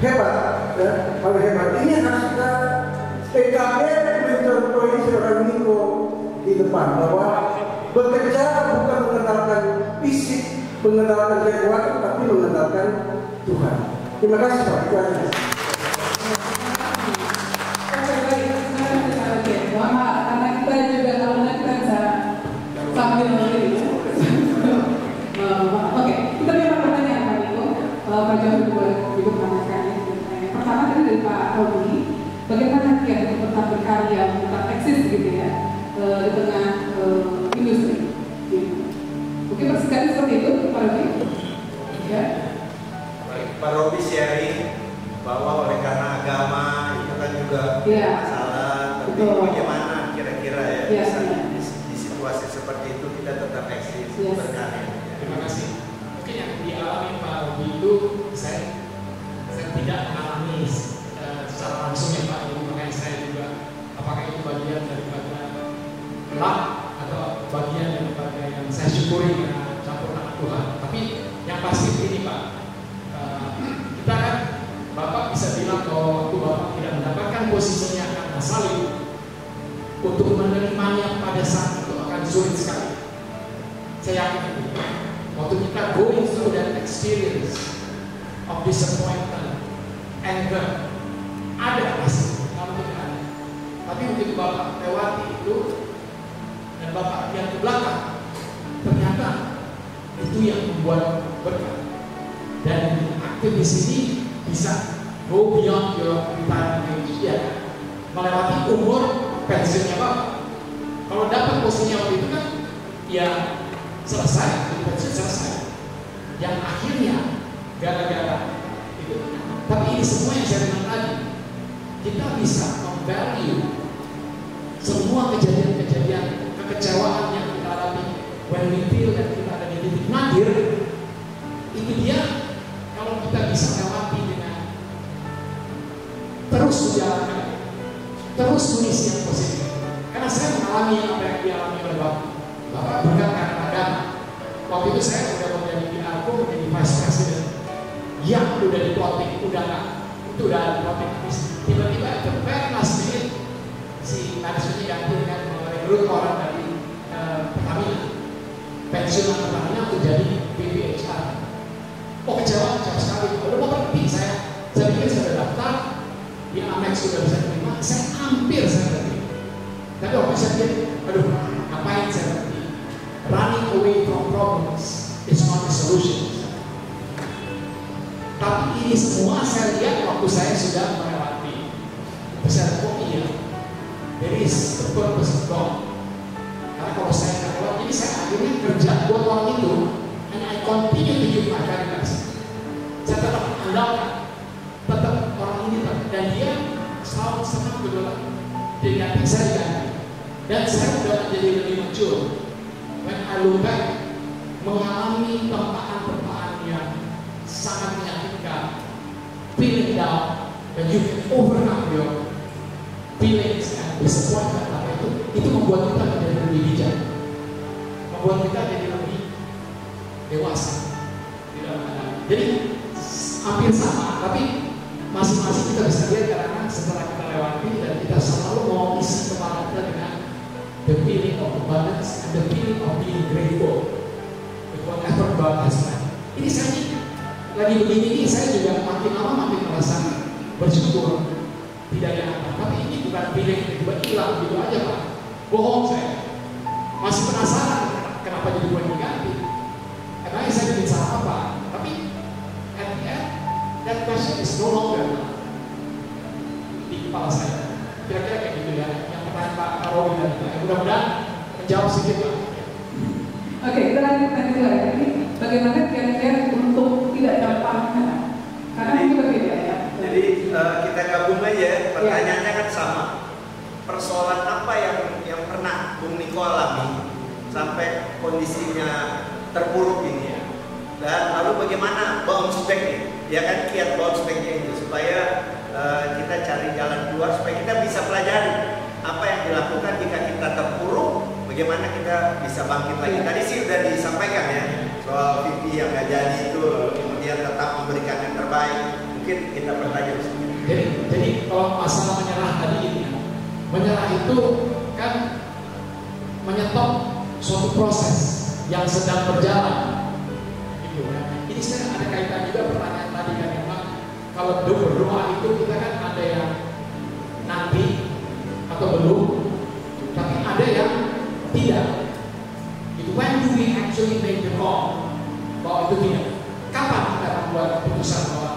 hebat, ya, paling hebat. Ini harus kita PKB mencontohi seorang Niko di depan bahwa bekerja bukan mengandalkan fisik, mengandalkan kekuatan, tapi mengandalkan Tuhan. Terima kasih Pak. Itu aja. Karena kita juga kalau kita bisa sambil mengirim. Oke, kita punya pertanyaan Pak Niko. Pak Jauh juga menanyakan. Pertama tadi dari Pak Robi, bagaimana dia tetap berkarya, tetap eksis gitu ya di tengah industri. Mungkin persikapnya seperti itu Pak Robi. Ya. Baik, Pak Robi sharing bahwa oleh karena agama itu kan juga masalah. Tapi bagaimana kira-kira ya di situasi seperti itu kita tetap eksis berkarya. Terima kasih. Mungkin yang dialami Pak Robi itu saya tidak mengalami secara langsung ya Pak. Jadi makanya saya juga apakah itu bagian daripada luck atau bagian daripada yang saya syukuri karena campur tangan Tuhan. Tapi yang pasti ini Pak, kita kan Bapak bisa bilang bahwa waktu Bapak tidak mendapatkan posisinya karena salib, untuk menerimanya pada saat itu akan sulit sekali. Saya yakin waktu kita going through that experience of disappointment, anger, ada pasti, namun tidak ada. Tapi begitu Bapak lewati itu dan Bapak lihat ke belakang, ternyata itu yang membuat berkat. Dan aktif di sini bisa go beyond your retirement age, ya, melewati umur pensiunnya Bapak. Kalau dapat posisinya waktu itu kan, ya selesai, pensiun selesai. Yang akhirnya gara-gara itu. Tapi ini semua yang saya bilang tadi, kita bisa memvalue semua kejadian-kejadian kekecewaan yang kita alami when we feel that kita ada di titik nadir. Itu dia, kalau kita bisa lewati dengan terus menjalankan, terus mengisi yang positif. Karena saya mengalami apa yang dialami oleh Bapak berkat karena agama. Waktu itu saya udah menjadi PRO, menjadi vice president. Yang udah diploting, udah nggak, itu udah diploting habis. Tiba-tiba at the very last minute si manajemennya ganti dengan merekrut orang dari Pertamina, pensiunan Pertamina untuk jadi BPHR. Oh kecewa sekali. Udah mau berhenti saya pikir saya sudah daftar di Amex sudah bisa terima, saya hampir saya berhenti. Tapi waktu saya pikir, aduh ngapain saya berhenti? Running away from problems is not a solution. Tapi ini semua saya lihat waktu saya sudah melewati. Saya kok iya, there is the purpose of God. Karena kalau saya nggak lewat, jadi saya akhirnya kerja buat orang itu, and I continue to give my very best. Saya tetap andalkan, tetap orang ini dan dia selalu senang berdoa. Dia ganti saya ganti, dan saya sudah menjadi lebih mature. When I look back, mengalami tempaan-tempaan yang sangat menyakitkan, feeling down, and you can overcome your feelings and disappointment itu membuat kita menjadi lebih bijak, membuat kita jadi lebih dewasa. Jadi hampir sama, tapi masing-masing kita bisa lihat karena setelah kita lewati dan kita selalu mau isi kepala kita dengan the feeling of abundance and the feeling of being grateful with whatever God has done. Ini saya lagi begini ini saya juga makin lama makin merasa bersyukur. Tidak ada apa, tapi ini bukan feeling tiba-tiba hilang gitu aja Pak. Bohong saya. Masih penasaran kenapa jadi gue diganti. Emangnya saya bikin salah apa? Tapi at the end, that question is no longer di kepala saya. Kira-kira kayak gitu ya. Yang pertanyaan Pak Robi dan mudah-mudahan menjawab sedikit Pak. Oke, kita lanjutkan itu lagi. Bagaimana kira-kira untuk tidak gampang karena itu berbeda ya. Jadi kita gabung aja, pertanyaannya kan sama. Persoalan apa yang pernah Bung Niko alami sampai kondisinya terpuruk ini ya. Dan lalu bagaimana bounce back nih? Ya kan kiat bounce back-nya itu supaya kita cari jalan keluar supaya kita bisa pelajari apa yang dilakukan jika kita terpuruk, bagaimana kita bisa bangkit lagi. Tadi sih udah disampaikan ya soal VP yang nggak jadi itu, kemudian tetap memberikan yang terbaik. Mungkin kita bertanya di sini. Jadi kalau masalah menyerah tadi ini, menyerah itu kan menyetop suatu proses yang sedang berjalan. Gitu ya. Ini saya ada kaitan juga pertanyaan tadi kan memang kalau berdoa itu kita kan ada yang nanti atau belum, tapi ada yang tidak. Itu when do we actually make the call bahwa itu tidak? Kapan kita membuat keputusan bahwa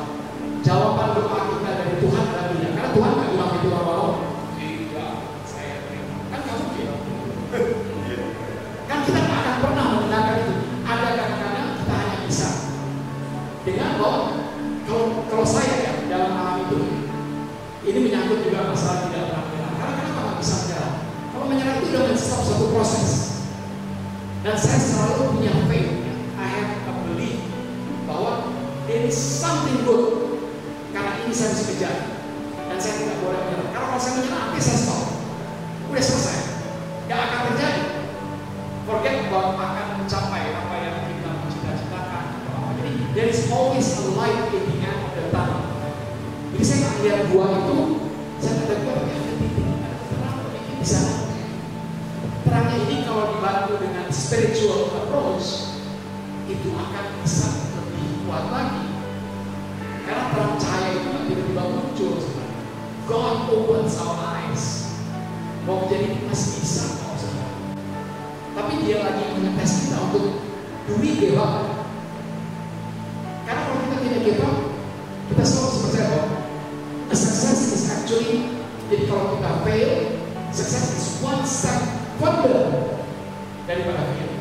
jawaban doa kita dari Tuhan adalah tidak? Karena Tuhan nggak bilang itu bahwa tidak, saya kan nggak mungkin. Kan kita nggak akan pernah mendengarkan itu. Ada kadang-kadang kita hanya bisa dengan bahwa kalau saya ya dalam hal itu ini menyangkut juga masalah tidak pernah menyerah. Karena kenapa nggak bisa menyerah? Kalau menyerah itu sudah men-stop suatu proses. Dan saya selalu punya faith, I have a belief bahwa there is something good. Karena ini saya bisa kejar dan saya tidak boleh menyerah. Karena kalau saya menyerah, nanti saya stop. Udah selesai, gak akan terjadi. Forget about akan mencapai apa yang kita cita-citakan. Jadi there is always a light in the end of the tunnel. Jadi saya nggak lihat gua itu, saya kata gua tapi ada titik, ada terang di sana. Terangnya ini kalau dibantu dengan spiritual approach, itu akan bisa lebih kuat lagi. Karena terang cahaya itu tiba-tiba muncul. God opens our eyes. Mau jadi masih bisa mau saudara. Tapi dia lagi mengetes kita untuk do we give up? Karena kalau kita tidak give up, kita selalu seperti apa? A success is actually, jadi kalau kita fail, success is one step further daripada fail.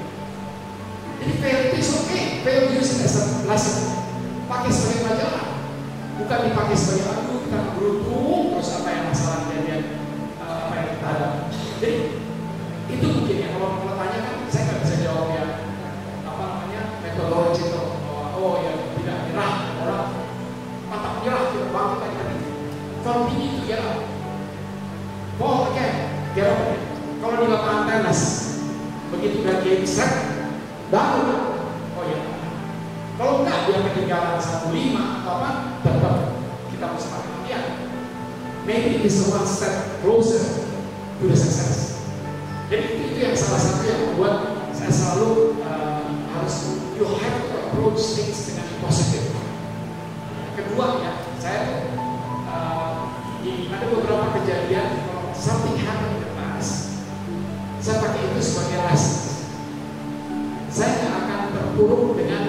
Jadi fail itu is okay. Fail use it as a lesson. Pakai sebagai pelajaran. Bukan dipakai sebagai aduh kita beruntung terus apa yang masalah kejadian apa yang kita hadapi. Jadi itu mungkin ya kalau tanya kan saya nggak bisa jawab ya apa namanya metodologi itu oh ya tidak nyerah orang mantap nyerah tidak bangkit lagi tadi. Continue to get up. Ball again, get up. Kalau di lapangan tenis begitu udah game set baru oh ya. Kalau enggak dia ketinggalan 1-5 atau apa, tetap kita harus pakai latihan. Maybe it is one step closer to the success. Jadi itu yang salah satu yang membuat saya selalu harus you have to approach things dengan positif. Kedua ya, saya ada beberapa kejadian something happened in the past. Saya pakai itu sebagai lesson. Saya tidak akan terpuruk dengan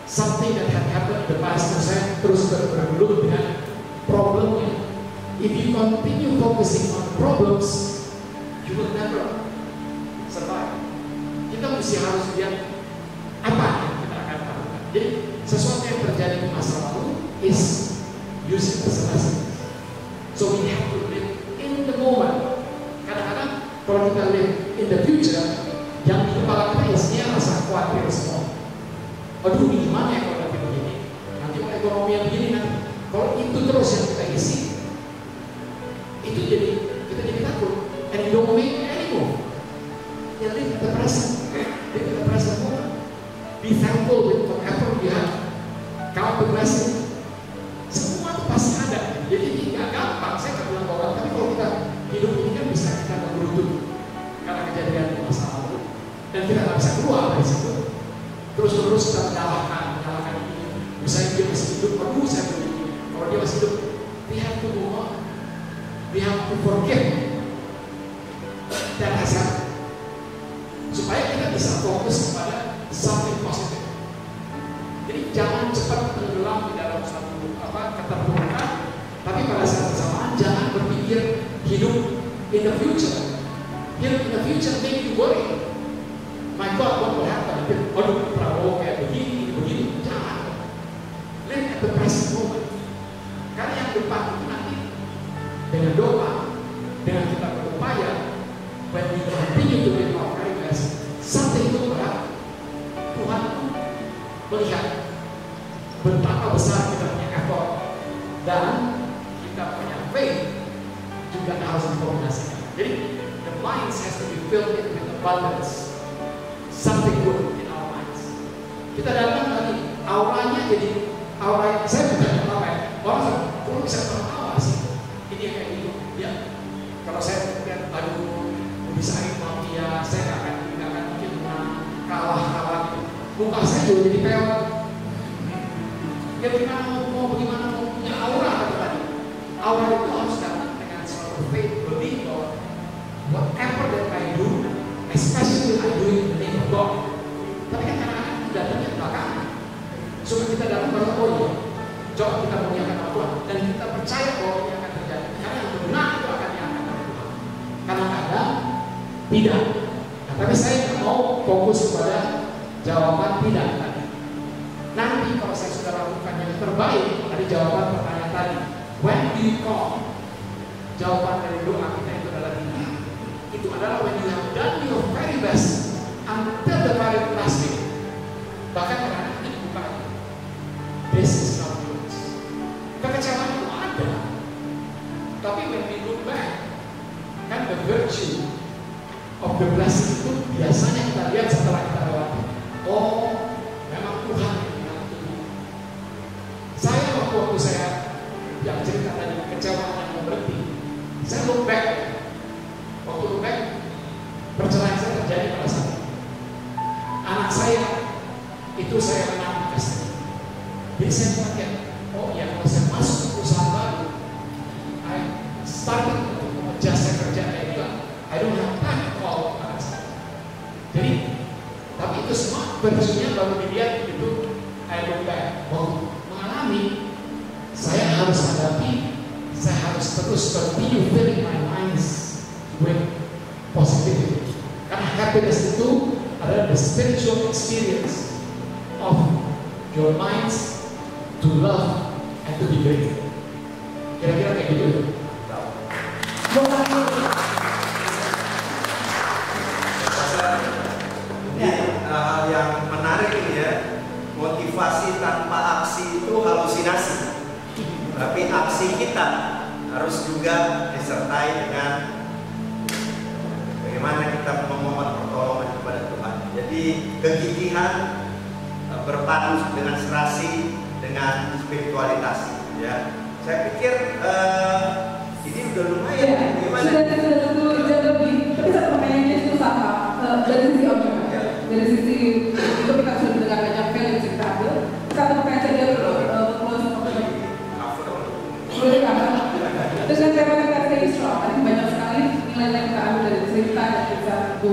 something that had happened in the past. Saya terus bergelut dengan problemnya. If you continue focusing on problems, you will never survive. Kita mesti harus lihat apa yang kita akan lakukan. Jadi sesuatu yang terjadi di masa lalu is using as a lesson. So we have to live in the moment. Kadang-kadang kalau kita live in the future, yang di kepala kita isinya rasa khawatir semua. Aduh, ini gimana ya kalau nanti begini? Nanti kalau ekonomi yang begini nanti. Kalau itu terus yang kita isi, itu jadi kita jadi takut. And you don't make any move. Ya, live in the present. Live in the present moment. Be thankful with whatever you have. Count the blessing. Semua itu pasti ada. Jadi ini nggak gampang. Saya nggak bilang bahwa, tapi kalau kita hidup ini kan bisa kita berlutut karena kejadian di masa lalu, dan kita nggak bisa keluar dari situ. Terus kita menyalahkan ini. Misalnya dia masih hidup, aduh saya begini. Kalau dia masih hidup, we have to move on. We have to forgive. Dan hasil supaya kita bisa fokus kepada something positive. Jadi jangan cepat tenggelam di dalam suatu keterpurukan, tapi pada saat bersamaan jangan berpikir hidup in the future. Hidup in the future make you worry. My God, what will happen? Aduh, Prabowo kayak begini. Jangan. Live at the present moment. Karena yang depan itu nanti dengan doa, dengan kita berupaya, when we continue to live our very best, something itu berat. Tuhan melihat betapa besar kita punya effort dan kita punya faith juga harus dikombinasikan. Jadi the mind has to be filled with abundance, something good in our minds. Kita datang tadi auranya jadi aura. Saya bukan apa ya, orang kalau bisa tertawa sih ini kayak gitu ya. Kalau saya lihat aduh bisa mafia, saya nggak akan mungkin kalah gitu. Muka saya juga jadi peot. Ya gimana mau punya aura tadi. Aura itu harus datang dengan suatu faith, believe bahwa whatever that I do, especially I do it in the name of God. Tapi kan kadang-kadang datangnya belakangan. Supaya kita datang baru oh iya, coba kita muliakan Tuhan dan kita percaya bahwa ini akan terjadi. Karena yang benar itu akan diangkat oleh Tuhan. Kadang-kadang tidak. Nah, tapi saya tidak mau fokus kepada jawaban tidak tadi. Nanti kalau saya sudah lakukan yang terbaik, ada jawaban pertanyaan tadi. When do you call? Jawaban dari doa kita itu adalah tidak. Itu adalah when you have done your very best until the very last day. Bahkan kadang-kadang kita dibuka. This is not yours. Kekecewaan itu ada. Tapi when we look back, kan the virtue of the blessing itu biasanya kita lihat setelah kita lewati. Oh, memang Tuhan yang mengatur. Saya waktu saya yang cerita tadi kecewaan yang berhenti, saya look back. Waktu look back, perceraian saya terjadi pada saat itu. Anak saya itu saya menang kasih. Jadi saya pikir, oh ya kalau saya masuk ke perusahaan baru, I started untuk mengejar saya kerja kayak gitu. I don't have time to call anak saya. Jadi, tapi itu semua versinya baru dilihat itu I look back. Mau mengalami, saya harus hadapi, saya harus terus continue filling my minds with positivity. Karena happiness itu adalah the spiritual experience of your minds to love and to be great. Kira-kira kayak gitu. Ini hal yang menarik ini ya. Motivasi tanpa aksi itu halusinasi. Tapi aksi kita harus juga disertai dengan bagaimana kita memohon pertolongan kepada Tuhan. Jadi kegigihan berpadu dengan serasi dengan spiritualitas. Ya, saya pikir ini udah lumayan. Gimana? Sudah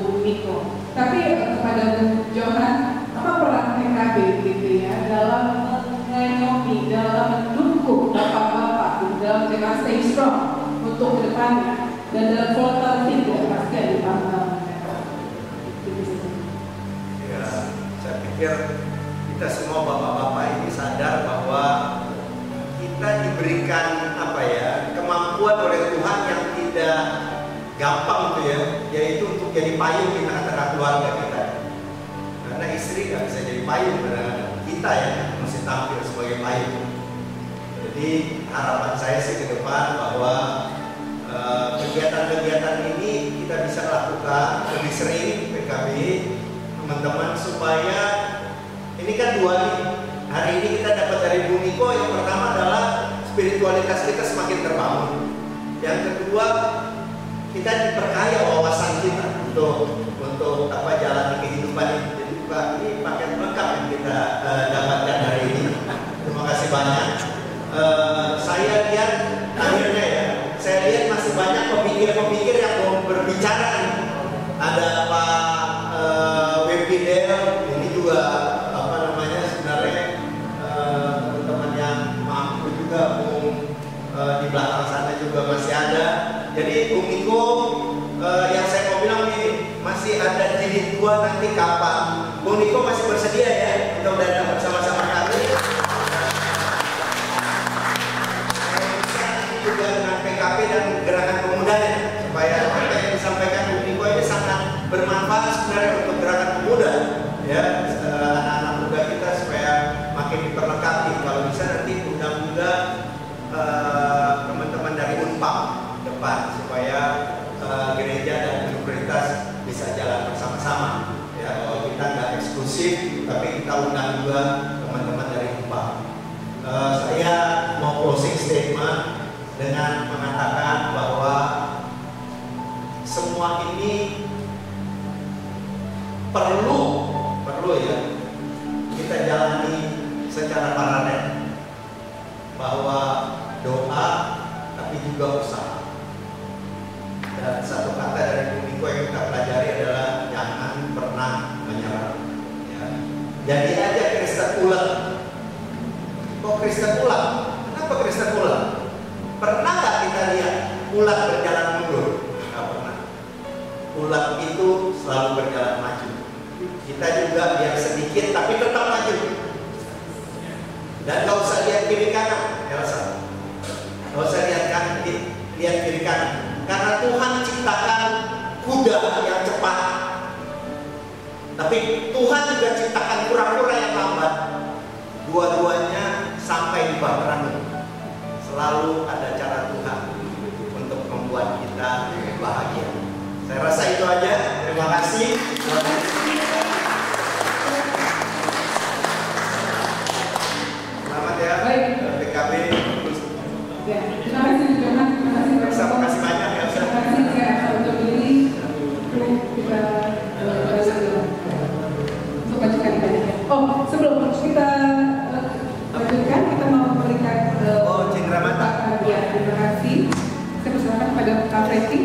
Bu Niko. Tapi kepada Bu Johan, apa peran PKB gitu ya dalam mengayomi, dalam mendukung bapak-bapak dalam tema stay strong untuk kedepannya dan dalam volatile juga pasti ada paham. Ya, saya pikir kita semua bapak-bapak ini sadar bahwa kita diberikan kemampuan oleh Tuhan yang tidak gampang tuh ya, yaitu untuk jadi payung di tengah-tengah keluarga kita. Karena istri nggak bisa jadi payung, kadang-kadang kita yang mesti tampil sebagai payung. Jadi harapan saya sih ke depan bahwa kegiatan-kegiatan ini kita bisa lakukan lebih sering PKB teman-teman, supaya ini kan dua nih. Hari ini kita dapat dari Bu Niko, yang pertama adalah spiritualitas kita semakin terbangun. Yang kedua, kita diperkaya wawasan kita untuk jalan kehidupan ini. Jadi ini paket lengkap yang kita dapatkan hari ini. Terima kasih banyak. Saya lihat akhirnya ya, saya lihat masih banyak pemikir-pemikir yang mau berbicara nih. Ada Pak Webidel, ini juga sebenarnya teman-teman yang mampu juga, di belakang sana juga masih ada. Jadi Bung Niko, yang saya mau bilang begini, masih ada jilid 2 nanti kapan? Bung Niko masih bersedia ya untuk datang bersama-sama kami. Juga dengan PKP dan gerakan pemudanya, supaya apa yang disampaikan Bung Niko ini sangat bermanfaat sebenarnya untuk gerakan pemuda, ya, anak-anak muda kita supaya makin diperlengkapi. Kalau bisa nanti undang juga teman-teman dari Unpam depan, supaya gereja dan universitas bisa jalan bersama-sama. Ya, kalau kita nggak eksklusif, tapi kita undang juga teman-teman dari Unpam. Saya mau closing statement dengan mengatakan bahwa semua ini perlu ya kita jalani secara paralel, bahwa doa tapi juga usaha. Dan satu kata dari Bu Niko yang kita pelajari adalah jangan pernah menyerah. Ya. Jadi aja Kristen ulang. Kok Kristen ulang? Kenapa Kristen ulang? Pernah nggak kita lihat ulang berjalan mundur? Nggak pernah. Ulang itu selalu berjalan maju. Kita juga biar sedikit tapi tetap maju. Dan nggak usah lihat kiri kanan, Elsa. Nggak usah lihat kiri kanan. Karena Tuhan ciptakan kuda yang cepat, tapi Tuhan juga ciptakan kura-kura yang lambat. Dua-duanya sampai di bahtera. Selalu ada cara Tuhan untuk membuat kita bahagia. Saya rasa itu aja. Terima kasih. Selamat ya. Baik. PKB. Ya, terima kasih Johan. Terima kasih banyak ya. Terima kasih saya untuk ini. Kita untuk lanjutkan ibadahnya. Oh, sebelum kita lanjutkan, kita mau memberikan cendramata. Ya, terima kasih. Saya persilakan kepada Kak Freddy.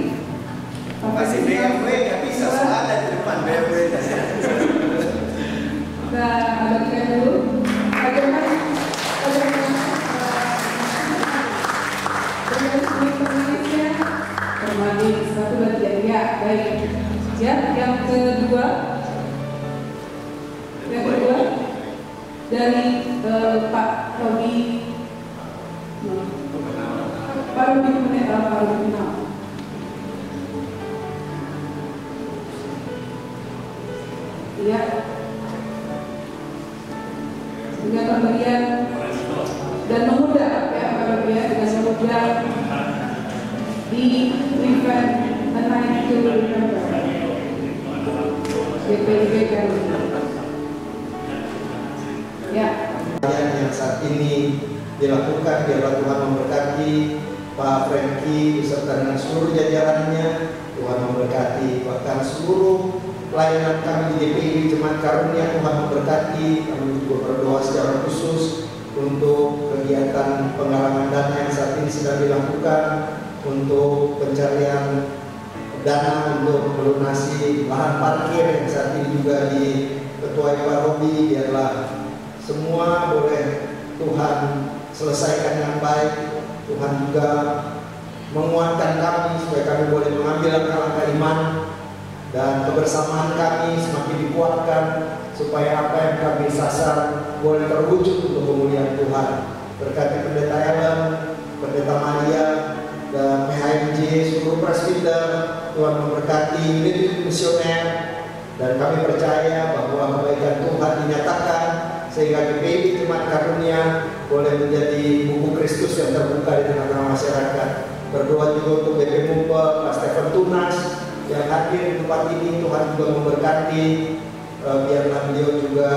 Masih BMW nggak bisa, ada di depan BMW. Kita bagikan dulu. Bagaimana Indonesia termani satu bagian ya, baik. Ya, yang kedua dari Pak Robi Final. Ya, dengan pemberian dan memudah ya, Pak Robi ya, dengan memudah di event A Night to Remember GPIB kan ya. Yang saat ini dilakukan, biarlah Tuhan memberkati Pak Franky beserta dengan seluruh jajarannya. Tuhan memberkati bahkan seluruh pelayanan kami di GPIB Jemaat Karunia. Tuhan memberkati. Kami juga berdoa secara khusus untuk kegiatan penggalangan dana yang saat ini sedang dilakukan untuk pencarian dana untuk melunasi lahan parkir yang saat ini juga diketuai Pak Robi. Biarlah semua boleh Tuhan selesaikan yang baik. Tuhan juga menguatkan kami supaya kami boleh mengambil langkah-langkah iman, dan kebersamaan kami semakin dikuatkan supaya apa yang kami sasar boleh terwujud untuk kemuliaan Tuhan. Berkati Pendeta Ellen, Pendeta Maria, dan PHMJ, seluruh presbiter, Tuhan memberkati unit misioner, dan kami percaya bahwa kebaikan Tuhan dinyatakan sehingga GPI Jemaat Karunia boleh menjadi buku Kristus yang terbuka di tengah-tengah masyarakat. Berdoa juga untuk BP Mumpa, Pak Stephen Tunas yang hadir di tempat ini. Tuhan juga memberkati, biarlah beliau juga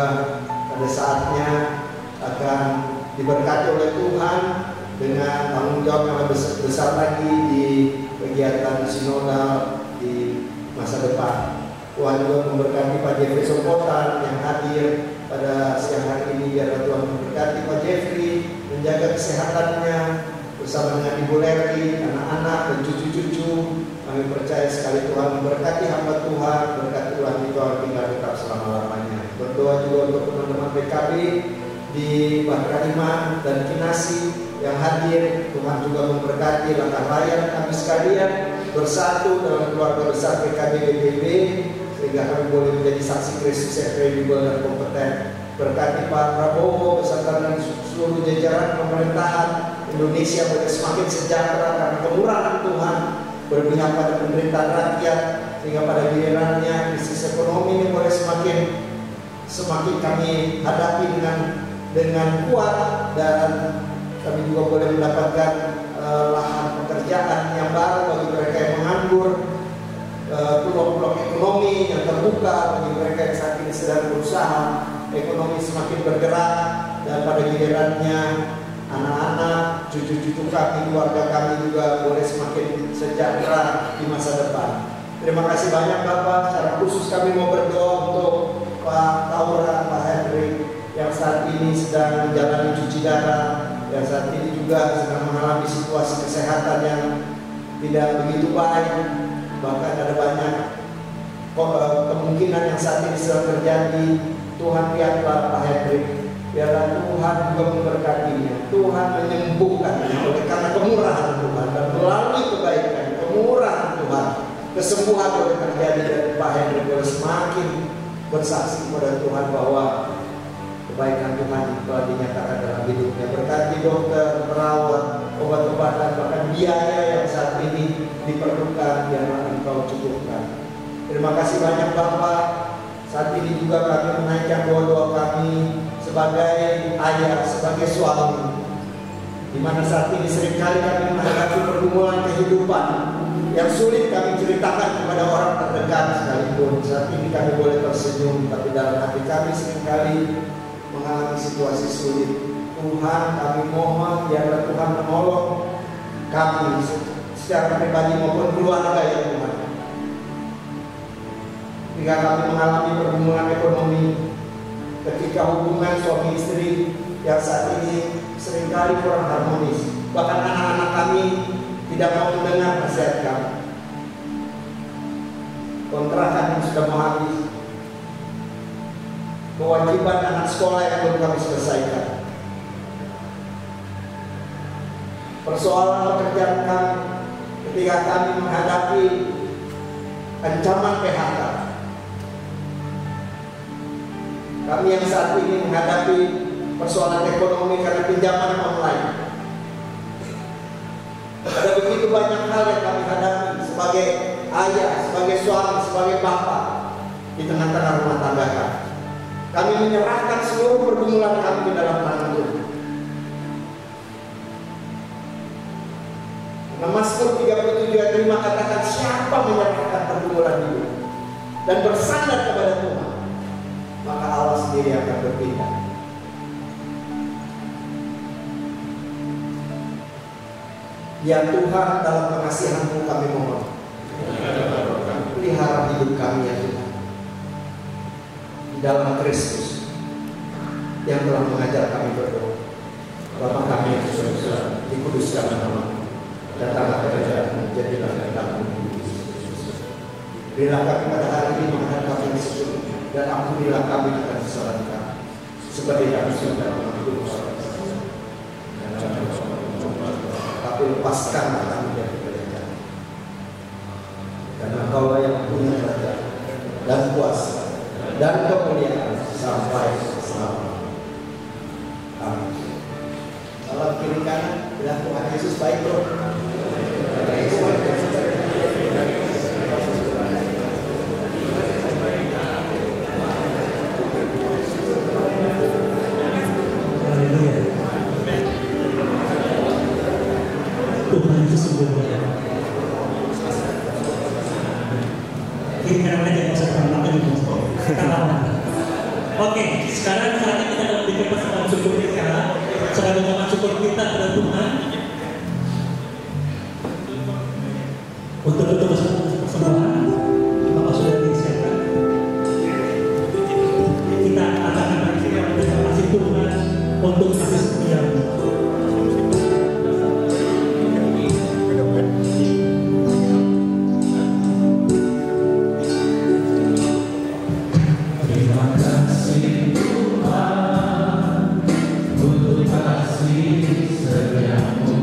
pada saatnya akan diberkati oleh Tuhan dengan tanggung jawab yang lebih besar lagi di kegiatan sinodal di masa depan. Tuhan juga memberkati Pak Jeffrey Sopotan yang hadir pada siang hari ini. Biarlah Tuhan memberkati Pak Jeffrey, menjaga kesehatannya bersama dengan Ibu Leri, anak-anak dan cucu-cucu. Kami percaya sekali Tuhan memberkati hamba Tuhan, berkati Tuhan itu tinggal tetap selama-lamanya. Berdoa juga untuk teman-teman PKB di Bahra Iman dan Kinasi yang hadir. Tuhan juga memberkati langkah layan kami sekalian bersatu dalam keluarga besar PKB BPB, sehingga kami boleh menjadi saksi Kristus yang kredibel dan kompeten. Berkati Pak Prabowo beserta dengan seluruh jajaran pemerintahan Indonesia boleh semakin sejahtera karena kemurahan Tuhan berpihak pada pemerintahan rakyat, sehingga pada gilirannya krisis ekonomi ini boleh semakin kami hadapi dengan kuat, dan kami juga boleh mendapatkan lahan pekerjaan yang baru bagi mereka yang menganggur, peluang-peluang ekonomi yang terbuka bagi mereka yang saat ini sedang berusaha, ekonomi semakin bergerak, dan pada gilirannya anak-anak, cucu-cucu kami, keluarga kami juga boleh semakin sejahtera di masa depan. Terima kasih banyak Bapak. Secara khusus kami mau berdoa untuk Pak Taura, Pak Henry yang saat ini sedang menjalani cuci darah, yang saat ini juga sedang mengalami situasi kesehatan yang tidak begitu baik. Bahkan ada banyak kemungkinan yang saat ini sedang terjadi. Tuhan lihatlah Pak Henry, biarlah Tuhan juga memberkatinya, Tuhan menyembuhkannya oleh karena kemurahan Tuhan, dan melalui kebaikan, kemurahan Tuhan, kesembuhan boleh terjadi, dan Pak Henry boleh semakin bersaksi kepada Tuhan bahwa kebaikan Tuhan telah dinyatakan dalam hidupnya. Berkati dokter, perawat, obat-obatan, bahkan biaya yang saat ini diperlukan, biarlah Engkau cukupkan. Terima kasih banyak Bapak. Saat ini juga kami menaikkan doa-doa kami sebagai ayah, sebagai suami, di mana saat ini seringkali kami menghadapi pergumulan kehidupan yang sulit kami ceritakan kepada orang terdekat sekalipun. Saat ini kami boleh tersenyum, tapi dalam hati kami seringkali mengalami situasi sulit. Tuhan, kami mohon biarlah Tuhan menolong kami secara pribadi maupun keluarga ya Tuhan. Jika kami mengalami pergumulan ekonomi, ketika hubungan suami istri yang saat ini seringkali kurang harmonis, bahkan anak-anak kami tidak mau mendengar nasihat kami. Kontrakan yang sudah mau habis, kewajiban anak sekolah yang belum kami selesaikan, persoalan pekerjaan kami ketika kami menghadapi ancaman PHK. Kami yang saat ini menghadapi persoalan ekonomi karena pinjaman online. Ada begitu banyak hal yang kami hadapi sebagai ayah, sebagai suami, sebagai bapak di tengah-tengah rumah tangga kami. Kami menyerahkan seluruh pergumulan kami ke dalam tangan Tuhan. Mazmur 37 ayat 5 katakan, siapa menyerahkan pergumulan hidup dan bersandar kepada Tuhan, maka Allah sendiri akan bertindak. Ya Tuhan, dalam pengasihan-Mu kami mohon, pelihara hidup kami ya Tuhan, di dalam Kristus yang telah mengajar kami berdoa. Bapa kami yang di surga, dikuduskan nama-Mu, datanglah kerajaan-Mu, jadilah kehendak-Mu di bumi. Bila kami pada hari ini menghadap kami disebut, dan ampunilah kami akan kesalahan kami, seperti kami sudah mengampuni kesalahan kami. Tapi lepaskanlah kami dari kejahatan. Karena Engkau yang punya kerajaan dan kuasa dan kemuliaan sampai selama. Amin. Salam kiri kanan, bilang Tuhan Yesus baik bro. Tuhan itu sungguh mulia. Ini karena jangan usah terlalu Oke, sekarang saatnya kita akan berikan pasangan syukur kita. Sebagai ucapan syukur kita kepada Tuhan untuk persembahan Bapak sudah disiapkan. Kita akan berterima kasih Tuhan untuk kasih setia-Mu. Terima kasih Tuhan untuk kasih setiamu.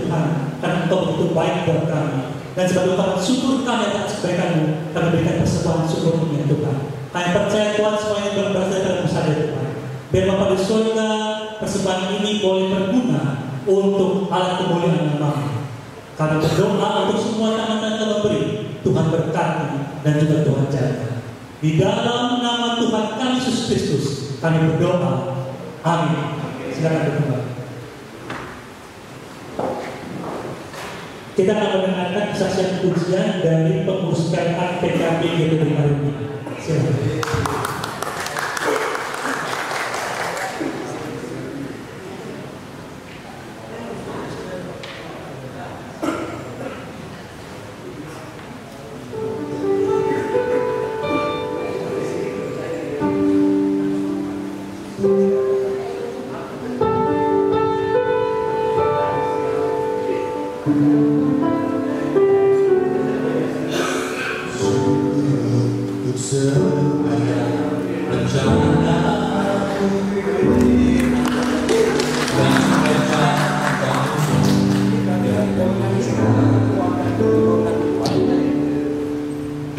Tuhan karena Engkau begitu baik buat kami. Dan sebagai ungkapan syukur kami atas kebaikan-Mu, kami berikan persembahan syukur ini Tuhan. Kami percaya Tuhan semuanya berasal dari saja Tuhan. Biar Bapa di surga persembahan ini boleh berguna untuk alat kemuliaan nama-Mu. Kami berdoa untuk semua tangan-tangan yang memberi, Tuhan berkati dan juga Tuhan jaga. Di dalam nama Tuhan kami Yesus Kristus kami berdoa. Amin. Silakan berdoa. Kita akan mendengarkan kesaksian pujian dari pengurus PKK PKB GPB hari ini. Silakan.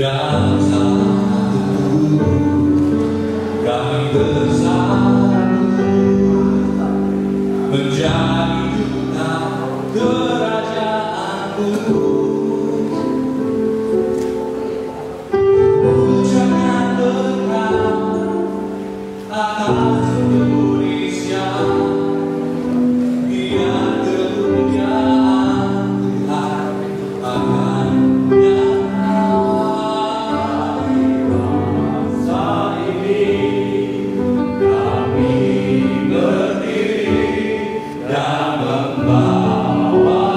Dan membawa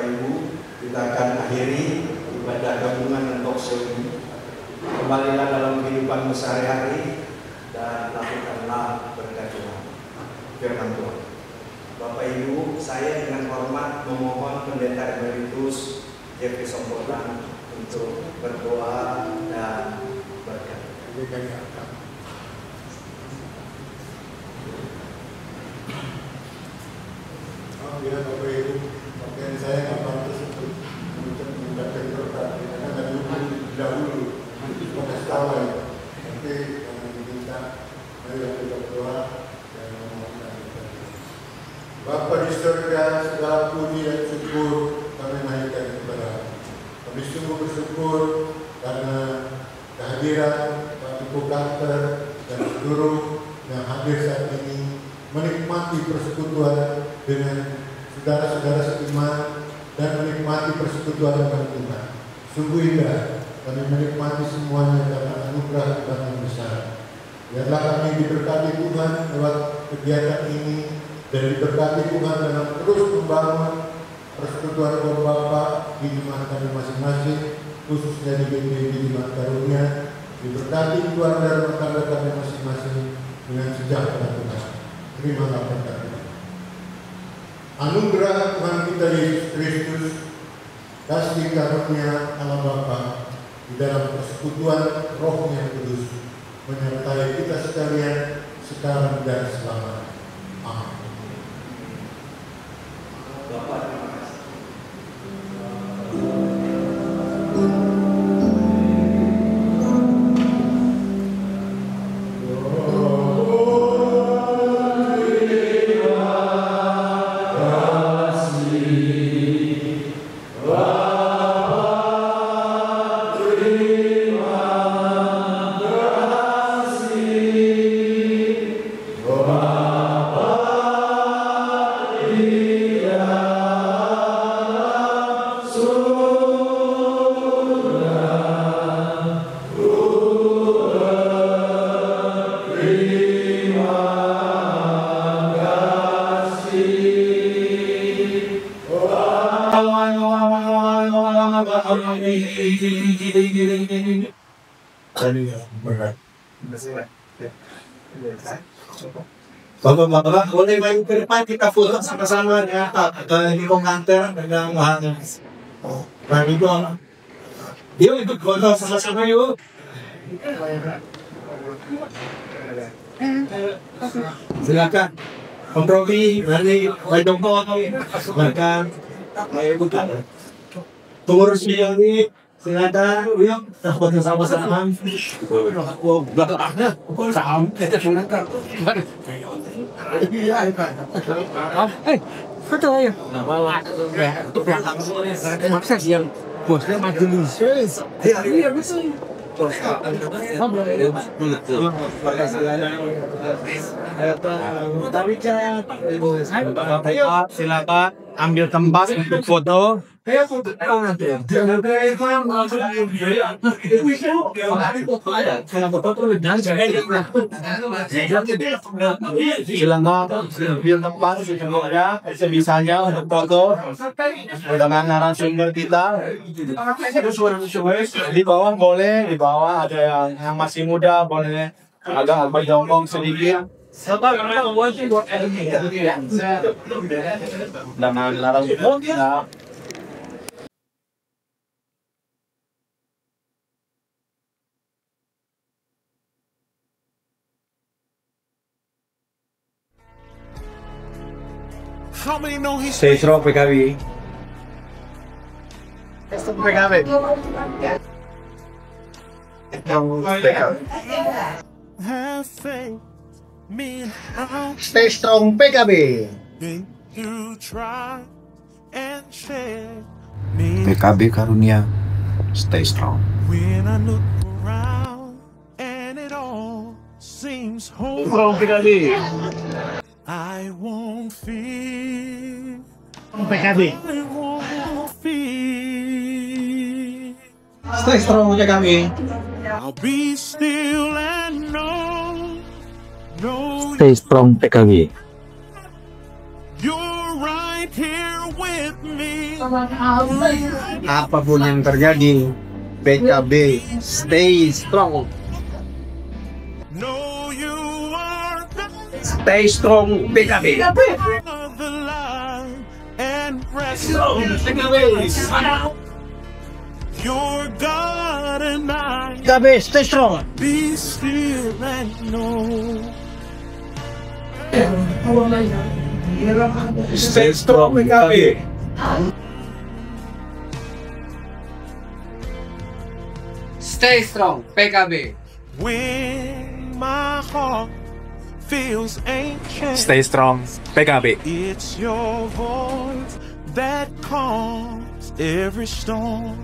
Ibu, kita akan akhiri ibadah gabungan dan talkshow ini. Kembalilah dalam kehidupan sehari-hari dan lakukanlah berkat Tuhan. Firman Tuhan. Bapak Ibu, saya dengan hormat memohon Pendeta Emeritus Jeffrey Sompolan untuk berdoa dan berkat. Ya Bapak Ibu, pakaian saya nggak pantas untuk mengucapkan berkat karena dari dahulu pada awal nanti diminta mari kita berdoa dan memohon. Bapa di surga, segala puji dan syukur kami naikkan kepada kami sungguh bersyukur karena kehadiran Pak Ibu Kantor dan seluruh yang hadir saat ini menikmati persekutuan dengan saudara-saudara seiman dan menikmati persekutuan dengan Tuhan. Sungguh indah kami menikmati semuanya karena anugerah Tuhan yang besar. Biarlah kami diberkati Tuhan lewat kegiatan ini dan diberkati Tuhan dalam terus membangun persekutuan Bapak di jemaat kami masing-masing, khususnya di GPI Jemaat Karunia. Diberkati Tuhan dalam rumah tangga kami masing-masing dengan sejahtera Tuhan. Terimalah berkat. Anugerah Tuhan kita Yesus Kristus, kasih karunia Allah Bapa di dalam persekutuan Roh yang Kudus menyertai kita sekalian sekarang dan selamanya. Amin. Bapak, terima kasih. Bapak-bapak, boleh main ke depan kita foto sama-sama ya. Di kantor dengan Yohanes. Mari dong. Yuk ikut foto sama-sama yuk. Silakan. Kompromi dari Waidongko. Silakan. Tunggu resmi ini. Silakan, yuk, foto sama-sama. Oh, belakangnya, foto ayo. Untuk belakang maksa sih yang bosnya maju iya betul. Silakan ambil tempat untuk foto. Silakan ambil tempat semuanya sebisanya untuk foto dengan narasumber kita. Di bawah boleh, di bawah ada yang masih muda boleh agak berjongkong sedikit. Dengan narasumber kita. Stay strong PKB. Stay strong PKB. PKB Karunia, stay strong. Strong PKB. I won't fear. PKB. Stay strong PKB. I'll be still and know. Stay strong PKB. You're right here with me. Apapun yang terjadi, PKB stay strong. Stay strong PKB. PKB stay strong. Be still and know. Stay strong PKB. Stay strong PKB. When my heart feels anxious, Stay strong PKB. it's your voice that calms every storm.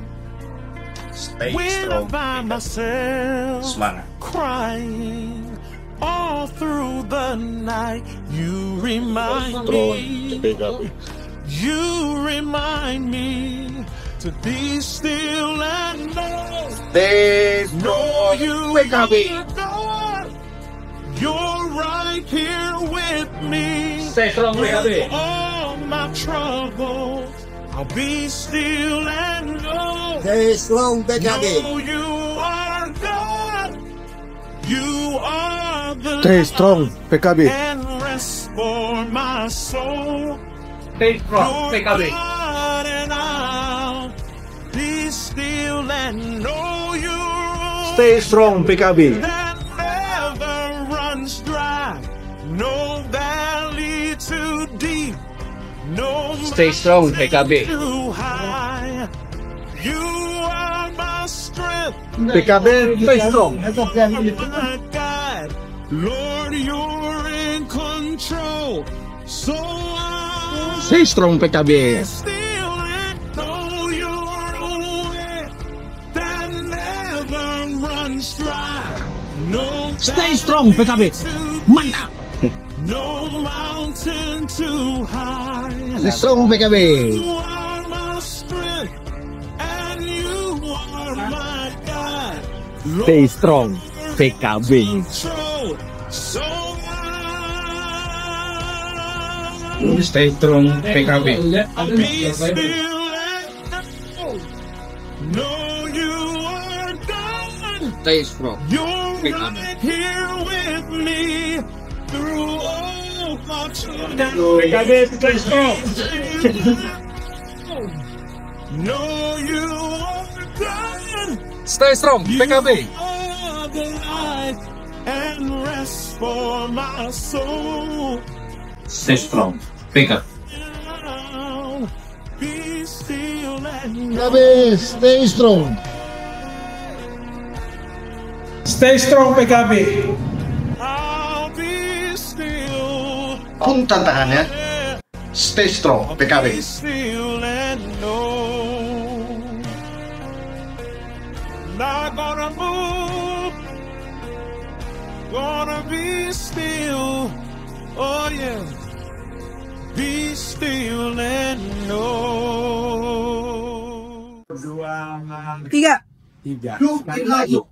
Stay When I strong find myself Semangat. crying all through the night, you remind me. You remind me to be still and know. Stay strong PKB. You're right here with me. Stay strong PKB. All my troubles, I'll be still and know. Stay strong PKB. Know you are God. You are the Stay strong PKB. and rest for my soul. Stay strong PKB. God, and I'll be still and know you. Stay strong PKB. That never runs dry. No valley too deep. No Stay strong PKB. too high. You are my strength. PKB stay strong. My God, Lord, you're in control. So I Stay strong PKB. still and know you're aware that never runs dry. No Stay strong PKB. Mantap. no mountain too high. Stay strong PKB. You are my strength and you are my God. Stay strong PKB. Control. So Stay strong PKB. be still and know you are God. Stay strong You're PKB. right here with me through all my troubles. PKB stay strong. Know you are God. Stay strong PKB. You are the light and rest for my soul. Stay strong PKB. Be still and PKB stay strong. Stay strong PKB. I'll be still. Pun tantangannya stay strong PKB. Be still and know. Not gonna move. Gonna be still. Oh yeah. Be still and know. Dua, Tiga. tiga. Laju.